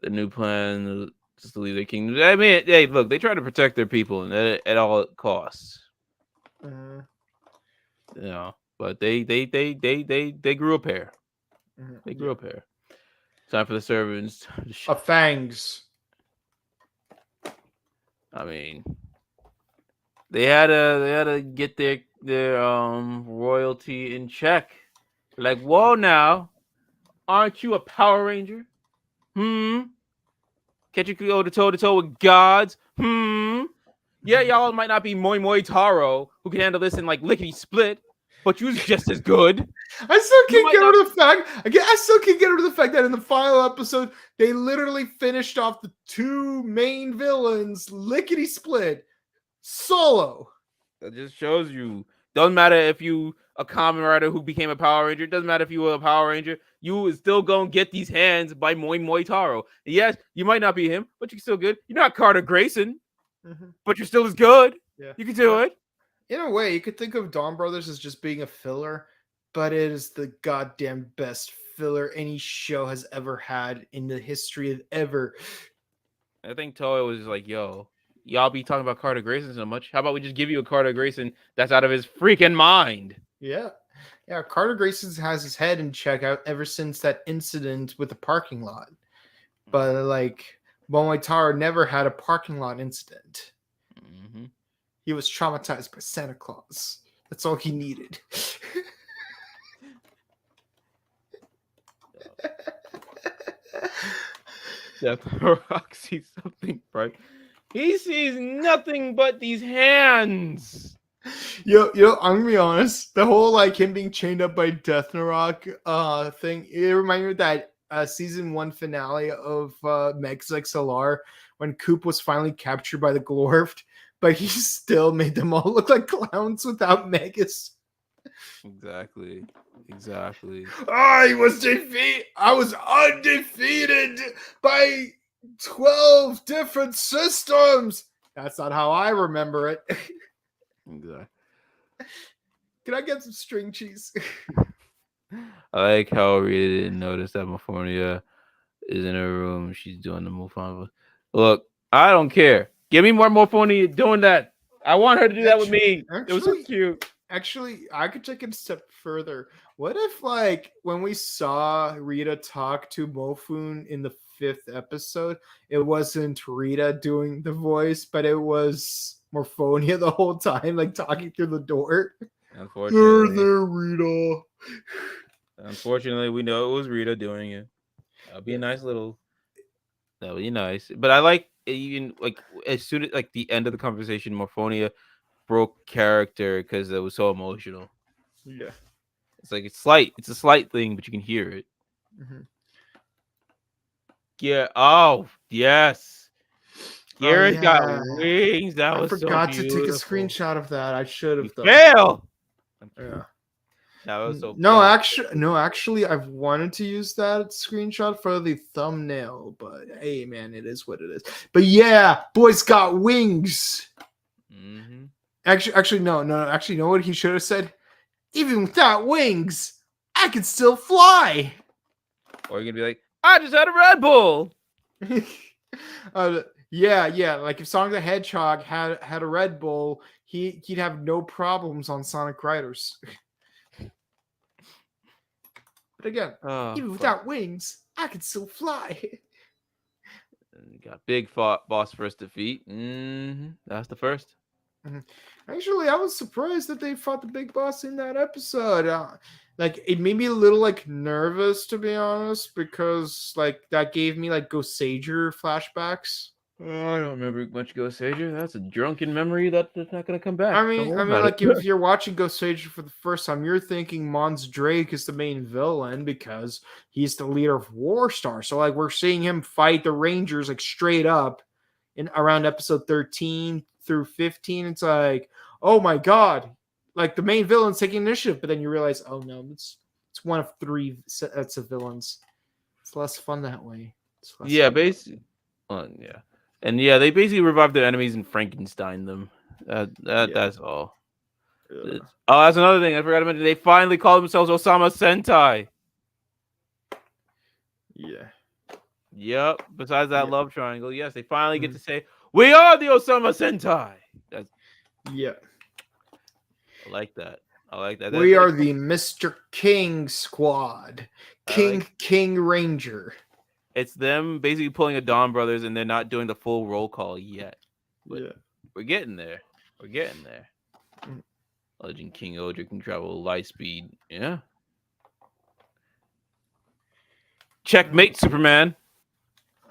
The new plan is to leave their kingdom. I mean, hey, look, they try to protect their people at all costs. But they grew a pair. They grew a pair. Time for the servants. Of fangs. I mean, they had to get their royalty in check. Like, whoa, now, aren't you a Power Ranger? Can't you go toe to toe with gods? Yeah, y'all might not be Moi Moi Taro, who can handle this in like lickety split, but you's just as good. I still can't get over the fact. I still can't get over the fact that in the final episode they literally finished off the two main villains lickety split solo. That just shows you. Doesn't matter if you a Kamen Rider who became a Power Ranger. Doesn't matter if you were a Power Ranger. You is still gonna get these hands by Moi Moi Taro. Yes, you might not be him, but you're still good. You're not Carter Grayson, but you're still as good. Yeah. You can do it. In a way, you could think of Dawn Brothers as just being a filler, but it is the goddamn best filler any show has ever had in the history of ever. I think Toei was like, yo, y'all be talking about Carter Grayson so much. How about we just give you a Carter Grayson that's out of his freaking mind? Yeah. Carter Grayson has his head in check out ever since that incident with the parking lot. But like, Momoitaro never had a parking lot incident. He was traumatized by Santa Claus. That's all he needed. Death Rock sees something bright. He sees nothing but these hands. Yo, I'm gonna be honest. The whole like him being chained up by Death Rock thing, it reminded me of that season 1 finale of Megs XLR when Coop was finally captured by the Glorft, but he still made them all look like clowns without Megas. Exactly. I was undefeated by 12 different systems. That's not how I remember it. Exactly. Can I get some string cheese? I like how Rita didn't notice that Morphonia is in her room. She's doing the Morphonia. Look, I don't care. Give me more Morphonia doing that. I want her to do that with me. It was so cute. Actually, I could take it a step further. What if, like, when we saw Rita talk to Mofun in the 5th episode, it wasn't Rita doing the voice, but it was Morphonia the whole time, like, talking through the door? Unfortunately. There, Rita. Unfortunately, we know it was Rita doing it. That'd be a nice little... That would be nice. But I like, even, like, as soon as, like, the end of the conversation, Morphonia broke character because it was so emotional. Yeah. It's like it's slight. It's a slight thing, but you can hear it. Yeah. Oh, yes. Garrett got wings. That was so beautiful. I forgot to take a screenshot of that. I should have. Fail. Yeah. That was so. No, actually, I've wanted to use that screenshot for the thumbnail, but hey, man, it is what it is. But yeah, boys got wings. Actually, no. Actually, you know what he should have said? Even without wings, I can still fly. Or you're gonna be like, I just had a Red Bull. Yeah. Like if Sonic the Hedgehog had a Red Bull, he'd have no problems on Sonic Riders. But again, even without wings, I can still fly. You got big boss first defeat. That's the first. Actually, I was surprised that they fought the big boss in that episode. Like it made me a little like nervous, to be honest, because like that gave me like Ghost Sager flashbacks. I don't remember much Ghost Sager. That's a drunken memory that's not gonna come back. I mean, like if you're watching Ghost Sager for the first time, you're thinking Mons Drake is the main villain because he's the leader of Warstar. So like we're seeing him fight the Rangers like straight up in around episode 13 through 15. It's like, oh my god, like the main villain's taking initiative, but then you realize, oh no, it's one of 3 sets of villains. It's less fun that way. Yeah, basically. Yeah, and yeah, they basically revive their enemies and Frankenstein them. That's all. Yeah. Oh, that's another thing I forgot to mention. They finally call themselves Ohsama Sentai. Yeah. Yep. Besides that love triangle, yes, they finally get to say, "We are the Ohsama Sentai." That's Yeah. I like that. We are the Mr. King Squad. King Ranger. It's them basically pulling a Dawn Brothers, and they're not doing the full roll call yet. But we're getting there. Legend KingOhger can travel light speed. Yeah. Checkmate, Superman.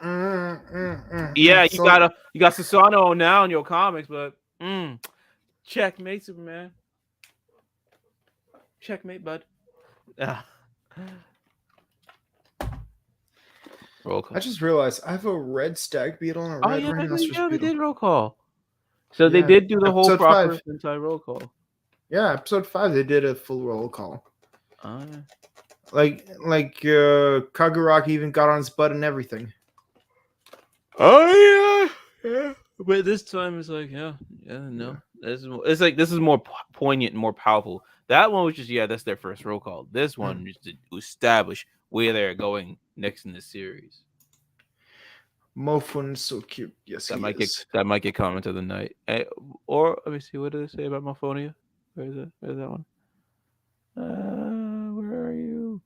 Yeah, you got Susano now in your comics, but checkmate, Superman. Checkmate, bud. Roll call. I just realized I have a red stag beetle and a red rhinoceros beetle. They did roll call. So they did do the whole episode proper 5. Sentai roll call. Yeah, episode 5 they did a full roll call. Yeah. Like Kaguraki even got on his butt and everything. Oh yeah. But this time it's like no. This is more poignant and more powerful. That one was just that's their first roll call. This one is to establish where they're going next in the series. Mofun's so cute. Yes, that might get comment of the night. Or let me see, what did they say about Mophonia? Where is it? Where's that one? Where are you?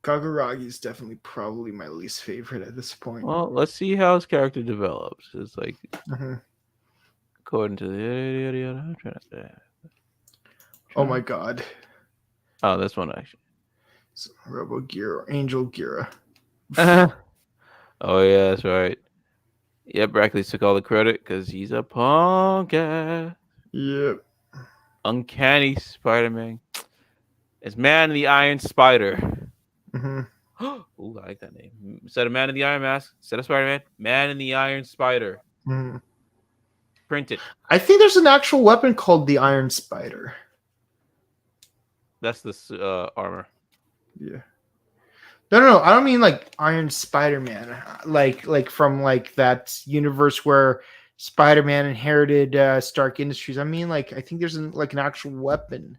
Kaguragi is definitely probably my least favorite at this point. Well, let's see how his character develops. It's like according to the oh my god. Oh, this one actually. Robo Gira, Angel Gira. Oh yeah, that's right. Yep, Brackley took all the credit because he's a punk ass. Yep. Uncanny Spider-Man. It's Man in the Iron Spider. Ooh, I like that name. Instead of Man in the Iron Mask, instead of Spider-Man, Man in the Iron Spider. Print it. I think there's an actual weapon called the Iron Spider. That's the armor. Yeah. No. I don't mean like Iron Spider-Man, like from like that universe where Spider-Man inherited Stark Industries. I mean, like I think there's an actual weapon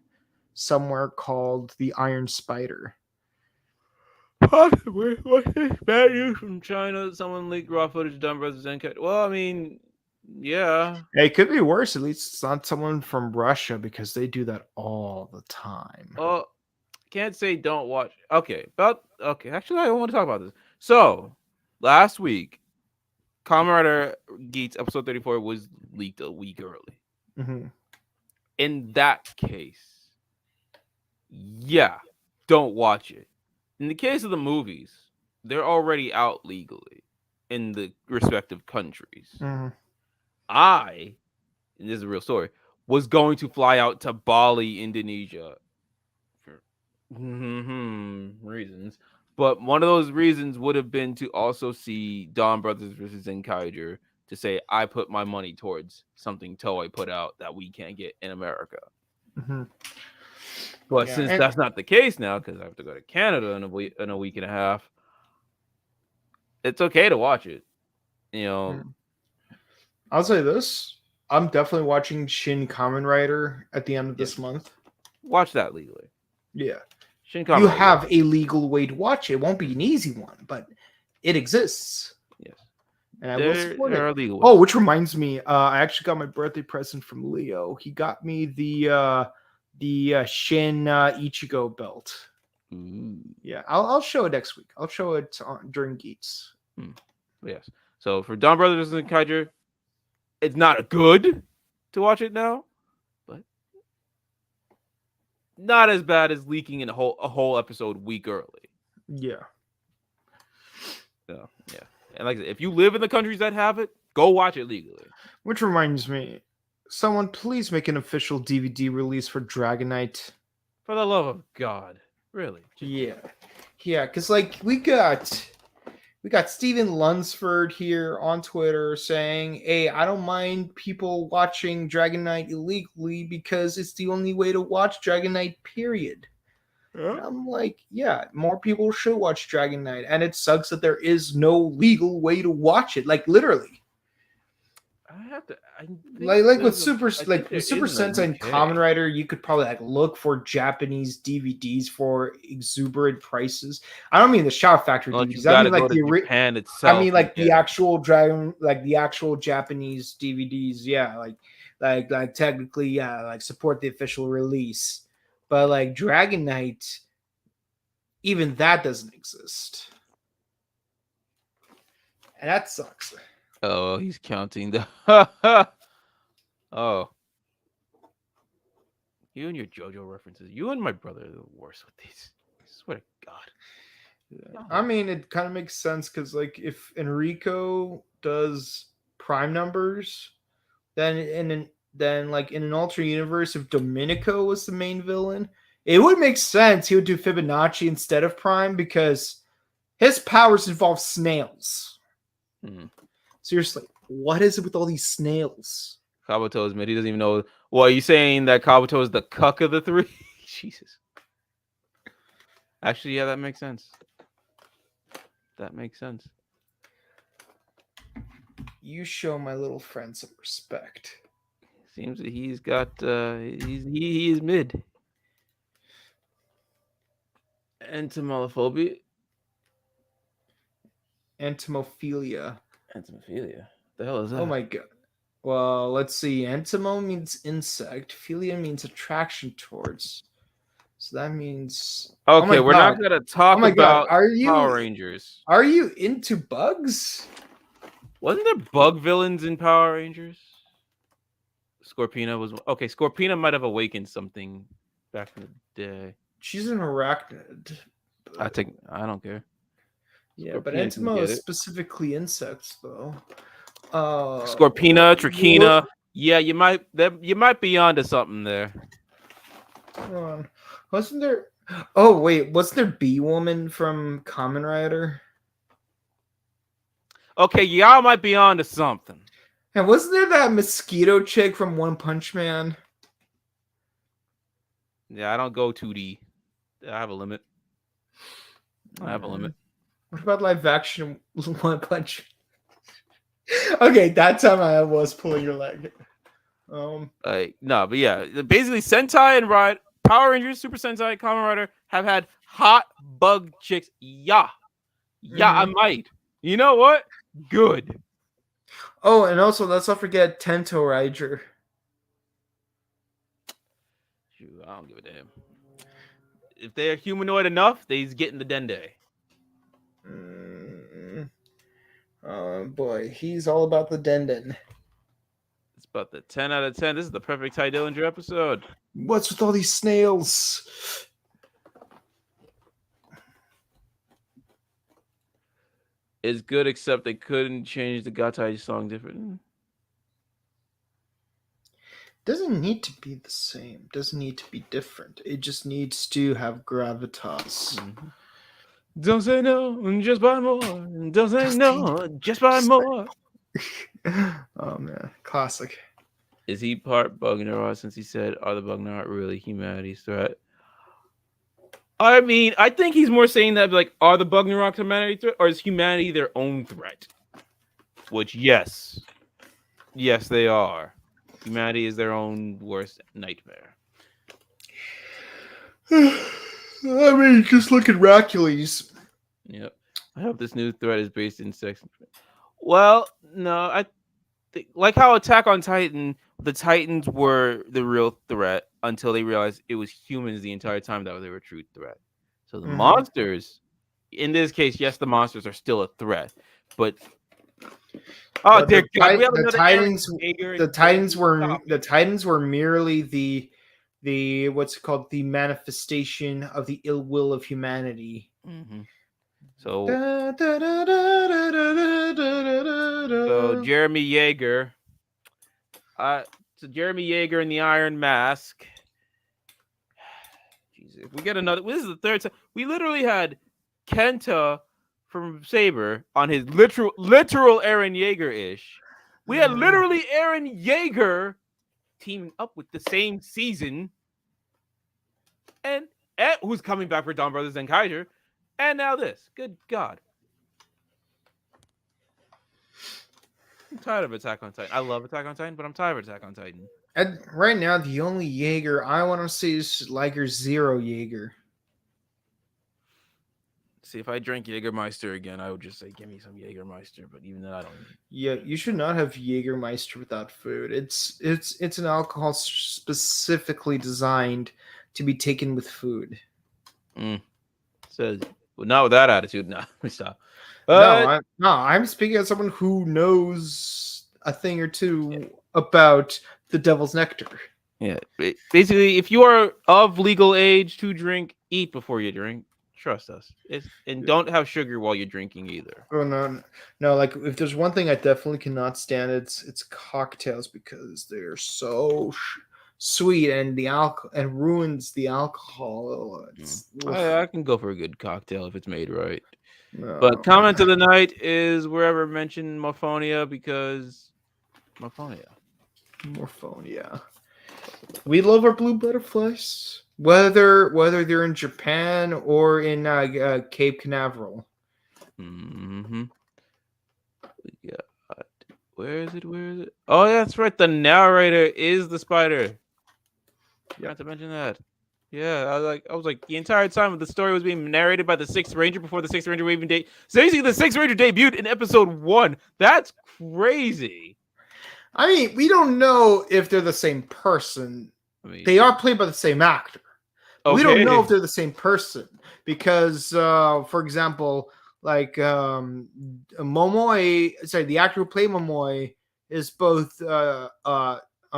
somewhere called the Iron Spider. Possibly. Bad news from China. Someone leaked raw footage of Dumb Brothers and Cut. Well, I mean, yeah. It could be worse. At least it's not someone from Russia because they do that all the time. Oh, can't say don't watch. Okay. Actually, I don't want to talk about this. So, last week, Kamen Rider Geats episode 34 was leaked a week early. In that case, don't watch it. In the case of the movies, they're already out legally in the respective countries. I, and this is a real story, was going to fly out to Bali, Indonesia for reasons. But one of those reasons would have been to also see Dawn Brothers versus Zenkaiger to say, I put my money towards something Toei put out that we can't get in America. But since that's not the case now, because I have to go to Canada in a week and a half, it's okay to watch it. You know, I'll say this: I'm definitely watching Shin Kamen Rider at the end of this month. Watch that legally. Yeah, Shin Kamen you Rider. have a legal way to watch it. It won't be an easy one, but it exists. Yes, and I will support there it. Are legal ways. Which reminds me, I actually got my birthday present from Leo. He got me the Shin Ichigo belt. Yeah, I'll show it next week. I'll show it during Geats. Yes. So for Dawn Brothers and Kaiger, it's not good to watch it now, but not as bad as leaking in a whole episode week early. Yeah. So yeah, and like I said, if you live in the countries that have it, go watch it legally. Which reminds me, someone please make an official DVD release for Dragon Knight. For the love of God, really? Yeah, because like we got We got Steven Lunsford here on Twitter saying, hey, I don't mind people watching Dragon Knight illegally because it's the only way to watch Dragon Knight, period. And I'm like, yeah, more people should watch Dragon Knight. And it sucks that there is no legal way to watch it. Like, literally. I have to. Like with Super Sentai and Kamen Rider, you could probably like look for Japanese DVDs for exuberant prices. I don't mean the Shout Factory DVDs. I mean like Japan itself. I mean like the actual Dragon, like the actual Japanese DVDs. Yeah, like technically, yeah, like support the official release. But like Dragon Knight, even that doesn't exist, and that sucks. Oh, he's counting the. Oh, you and your JoJo references. You and my brother are the worst with these. I swear to God. Yeah. I mean, it kind of makes sense because, like, if Enrico does prime numbers, then like in an alternate universe, if Domenico was the main villain, it would make sense. He would do Fibonacci instead of prime because his powers involve snails. Seriously, what is it with all these snails? Kabuto is mid. He doesn't even know. Well, are you saying that Kabuto is the cuck of the three? Jesus. Actually, yeah, that makes sense. That makes sense. You show my little friend some respect. Seems that he's got. He is mid. Entomophobia. Entomophilia. The hell is that? Oh my god. Well, let's see. Entomo means insect. Philia means attraction towards. So that means. Okay, we're not gonna talk about Power Rangers. Are you into bugs? Wasn't there bug villains in Power Rangers? Scorpina was okay. Scorpina might have awakened something back in the day. She's an arachnid. I don't care. Yeah, but Entomo is specifically insects, though. Scorpina, Trachina. Yeah, you might be onto something there. Hold on. Wasn't there? Oh wait, wasn't there Bee Woman from Kamen Rider? Okay, y'all might be onto something. And wasn't there that mosquito chick from One Punch Man? Yeah, I don't go 2D. I have a limit. What about live action One Punch? Okay, that time I was pulling your leg. No, but yeah, basically Sentai and Power Rangers, Super Sentai, Kamen Rider have had hot bug chicks. Yeah, I might. You know what? Good. Oh, and also let's not forget Tento Rider. Shoot, I don't give a damn. If they're humanoid enough, they's getting the Dende. Oh boy, he's all about the Denden. It's about the 10 out of 10. This is the perfect Ty Dillinger episode. What's with all these snails? It's good, except they couldn't change the Gatai song different. Doesn't need to be the same. Doesn't need to be different. It just needs to have gravitas. Mm-hmm. Don't say no, just buy more. Don't say no, just buy more. Oh man, classic. Is he part Bugnarat since he said, are the Bugnarat really humanity's threat? I mean, I think he's more saying that, like, are the Bugnarat humanity threat, or is humanity their own threat? Which, yes, they are. Humanity is their own worst nightmare. I mean, just look at Hercules. Yep. I hope this new threat is based in sex. Well, no, I think like how Attack on Titan, the Titans were the real threat until they realized it was humans the entire time that they were a true threat. So the monsters, in this case, yes, the monsters are still a threat, but dear God, the Titans were merely the what's it called, the manifestation of the ill will of humanity. Mm-hmm. So Jeremy Yeager, Jeremy Yeager in the Iron Mask. Jesus, if we get another. This is the third time we literally had Kenta from Saber on his literal Eren Yeager-ish. We had literally Eren Yeager teaming up with the same season, and who's coming back for Dawn Brothers and Kaiser, and now this. Good God. I'm tired of Attack on Titan. I love Attack on Titan, but I'm tired of Attack on Titan. And right now, the only Jaeger I want to see is Liger Zero Jaeger. See, if I drank Jägermeister again, I would just say, give me some Jägermeister. But even then, I don't. Yeah, you should not have Jägermeister without food. It's an alcohol specifically designed to be taken with food. Says, well, not with that attitude. No, stop. I'm speaking as someone who knows a thing or two about the Devil's Nectar. Yeah, basically, if you are of legal age to drink, eat before you drink. Trust us. And don't have sugar while you're drinking either. Oh no! Like if there's one thing I definitely cannot stand, it's cocktails because they're so sweet and the alcohol and ruins the alcohol. I can go for a good cocktail if it's made right. No. But comment of the night is wherever mentioned Morphonia because Morphonia. We love our blue butterflies, whether they're in Japan or in Cape Canaveral. Mm-hmm. Yeah. Where is it? Oh, yeah, that's right. The narrator is the spider. You have to mention that. Yeah, I was like, the entire time the story was being narrated by the Sixth Ranger before the Sixth Ranger even date. So basically, the Sixth Ranger debuted in episode 1. That's crazy. I mean, we don't know if they're the same person. They are played by the same actor. Okay. We don't know if they're the same person because, for example, like Momoe, the actor who played Momoe is both Don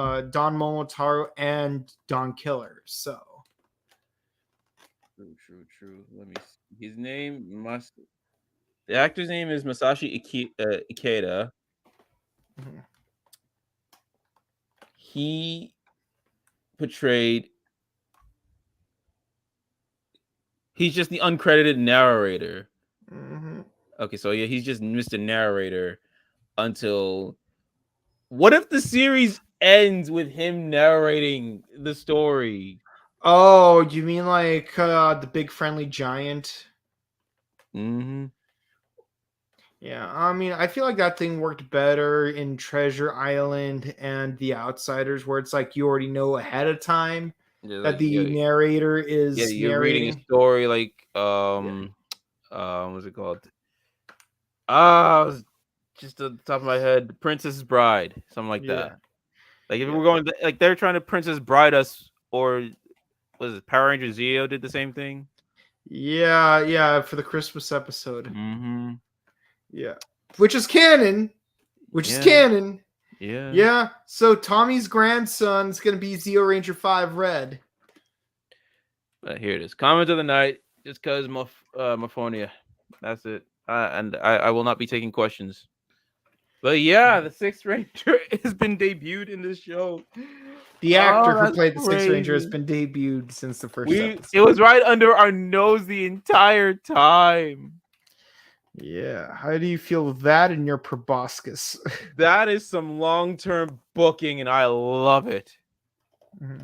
Momotaro and Don Killer. So true. Let me see. His name the actor's name is Masashi Ikeda. Mm-hmm. He portrayed. He's just the uncredited narrator. Mm-hmm. Okay, so yeah, he's just Mr. Narrator until. What if the series ends with him narrating the story? Oh, you mean like the Big Friendly Giant? Mm-hmm. Yeah, I mean, I feel like that thing worked better in Treasure Island and The Outsiders, where it's like you already know ahead of time that the narrator is you're reading a story like what's it called? Just at the top of my head, Princess Bride, something like that. Like if we're going like they're trying to Princess Bride us, or was it Power Ranger Zeo did the same thing? Yeah, for the Christmas episode. Mm-hmm. Yeah, which is canon. Yeah. So Tommy's grandson's gonna be Zeo Ranger 5 Red. Here it is. Comment of the night. Just because Morphonia. That's it. And I will not be taking questions. But yeah, the Sixth Ranger has been debuted in this show. The actor who played the Sixth Ranger has been debuted since the first episode. It was right under our nose the entire time. Yeah. How do you feel that in your proboscis? That is some long-term booking, and I love it. Mm-hmm.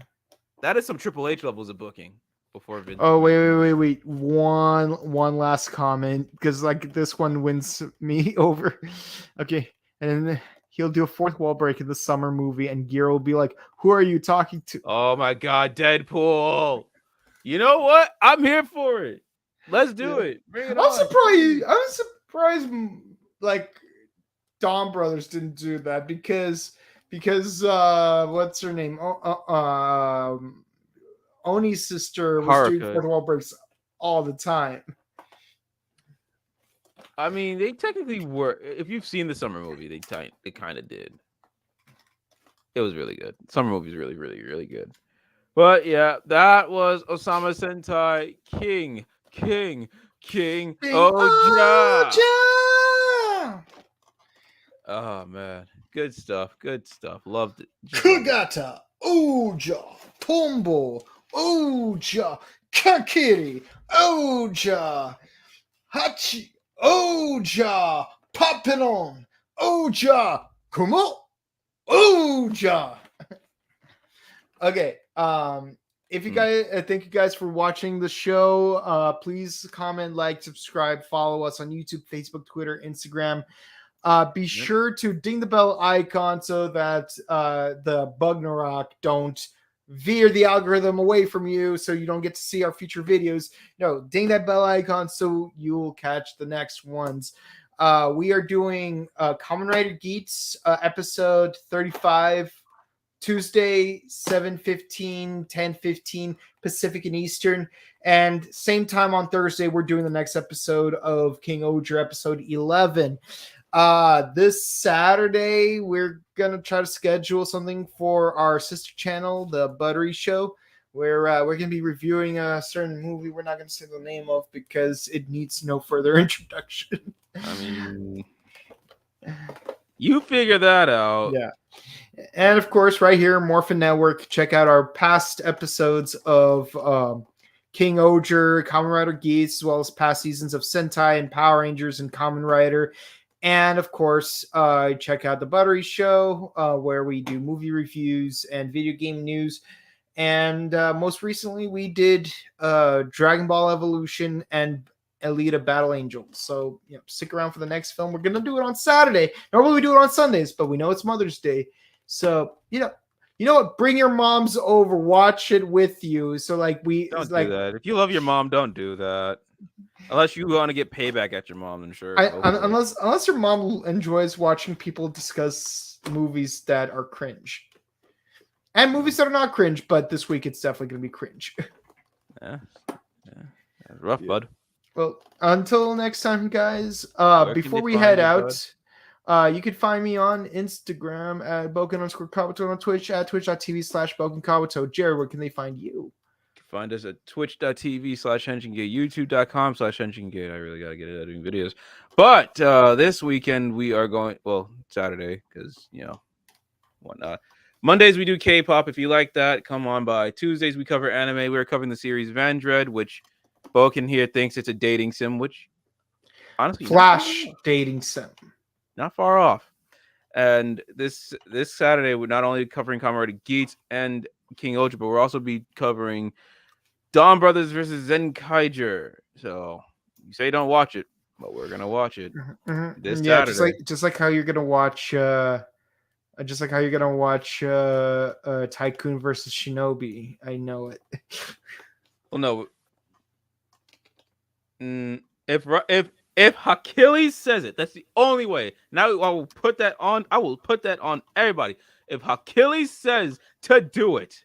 That is some Triple H levels of booking. Before Vince. Oh, wait. One last comment, because like this one wins me over. Okay. And then he'll do a fourth wall break in the summer movie, and Gear will be like, "Who are you talking to?" Oh my God, Deadpool! You know what? I'm here for it. Let's do it. Bring it on. I'm surprised. Like, Dawn Brothers didn't do that because what's her name? Oni's sister was doing fourth wall breaks all the time. I mean, they technically were. If you've seen the summer movie, they kind of did. It was really good. Summer movie is really, really, really good. But yeah, that was Ohsama Sentai KingOhger. Oh man, good stuff. Loved it. Kugata Oja Tombo Oja Kakiri Oja Hachi Oja, Papinon, Oja, Kumo, Oja. Okay. If you guys, thank you guys for watching the show. Please comment, like, subscribe, follow us on YouTube, Facebook, Twitter, Instagram. Be sure to ding the bell icon so that the Bugnarok don't veer the algorithm away from you, so you don't get to see our future videos. No, ding that bell icon so you'll catch the next ones. We are doing Kamen Rider Geats episode 35. Tuesday, 7:15, 10:15 Pacific and Eastern. And same time on Thursday, we're doing the next episode of KingOhger, episode 11. This Saturday, we're going to try to schedule something for our sister channel, The Buttery Show, where we're going to be reviewing a certain movie we're not going to say the name of because it needs no further introduction. I mean, you figure that out. Yeah. And of course, right here, Morphin Network. Check out our past episodes of KingOhger, Kamen Rider Geats, as well as past seasons of Sentai and Power Rangers and Kamen Rider. And of course, check out the Buttery Show, where we do movie reviews and video game news. And most recently, we did Dragon Ball Evolution and Alita Battle Angel. So stick around for the next film. We're gonna do it on Saturday. Normally we do it on Sundays, but we know it's Mother's Day. So you know what? Bring your moms over, watch it with you. So don't do that. If you love your mom, don't do that. Unless you want to get payback at your mom, then sure. Unless your mom enjoys watching people discuss movies that are cringe. And movies that are not cringe, but this week it's definitely gonna be cringe. Yeah. That's rough, bud. Well, until next time, guys. Before we head out, you can find me on Instagram at Boken_Kabuto, on Twitch at twitch.tv/BokenKabuto. Jared, where can they find you? You can find us at twitch.tv/HenshinGate, youtube.com/HenshinGate. I really got to get it editing videos. But this weekend we are going, Saturday, because, whatnot. Mondays we do K-pop. If you like that, come on by. Tuesdays we cover anime. We're covering the series Vandred, which Boken here thinks it's a dating sim, which honestly, Flash dating sim. Not far off. And this Saturday, we're not only covering Kamen Rider Geats and KingOhger, but we'll also be covering Dawn Brothers versus Zenkaiger. So you say don't watch it, but we're gonna watch it this Saturday. Just like how you're gonna watch Tycoon versus Shinobi. I know it. Well, no. If Achilles says it, that's the only way. Now I will put that on. I will put that on everybody. If Achilles says to do it,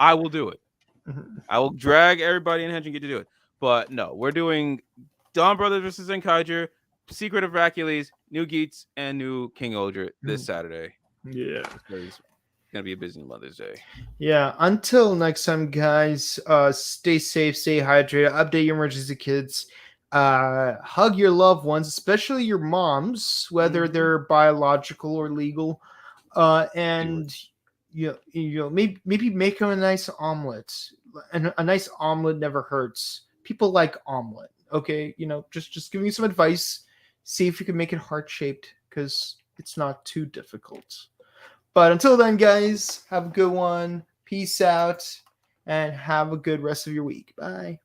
I will do it. I will drag everybody in Henshin Get to do it. But no, we're doing Dawn Brothers versus Zenkaiger, Secret of Hercules, new Geats, and new KingOhger this Saturday. Yeah, it's gonna be a busy Mother's Day. Yeah. Until next time, guys. Stay safe, stay hydrated, update your emergency kits. Hug your loved ones, especially your moms, whether they're biological or legal. And maybe make them a nice omelet. And a nice omelet never hurts. People like omelet. Okay, just giving you some advice. See if you can make it heart-shaped, because it's not too difficult. But until then, guys, have a good one. Peace out, and have a good rest of your week. Bye.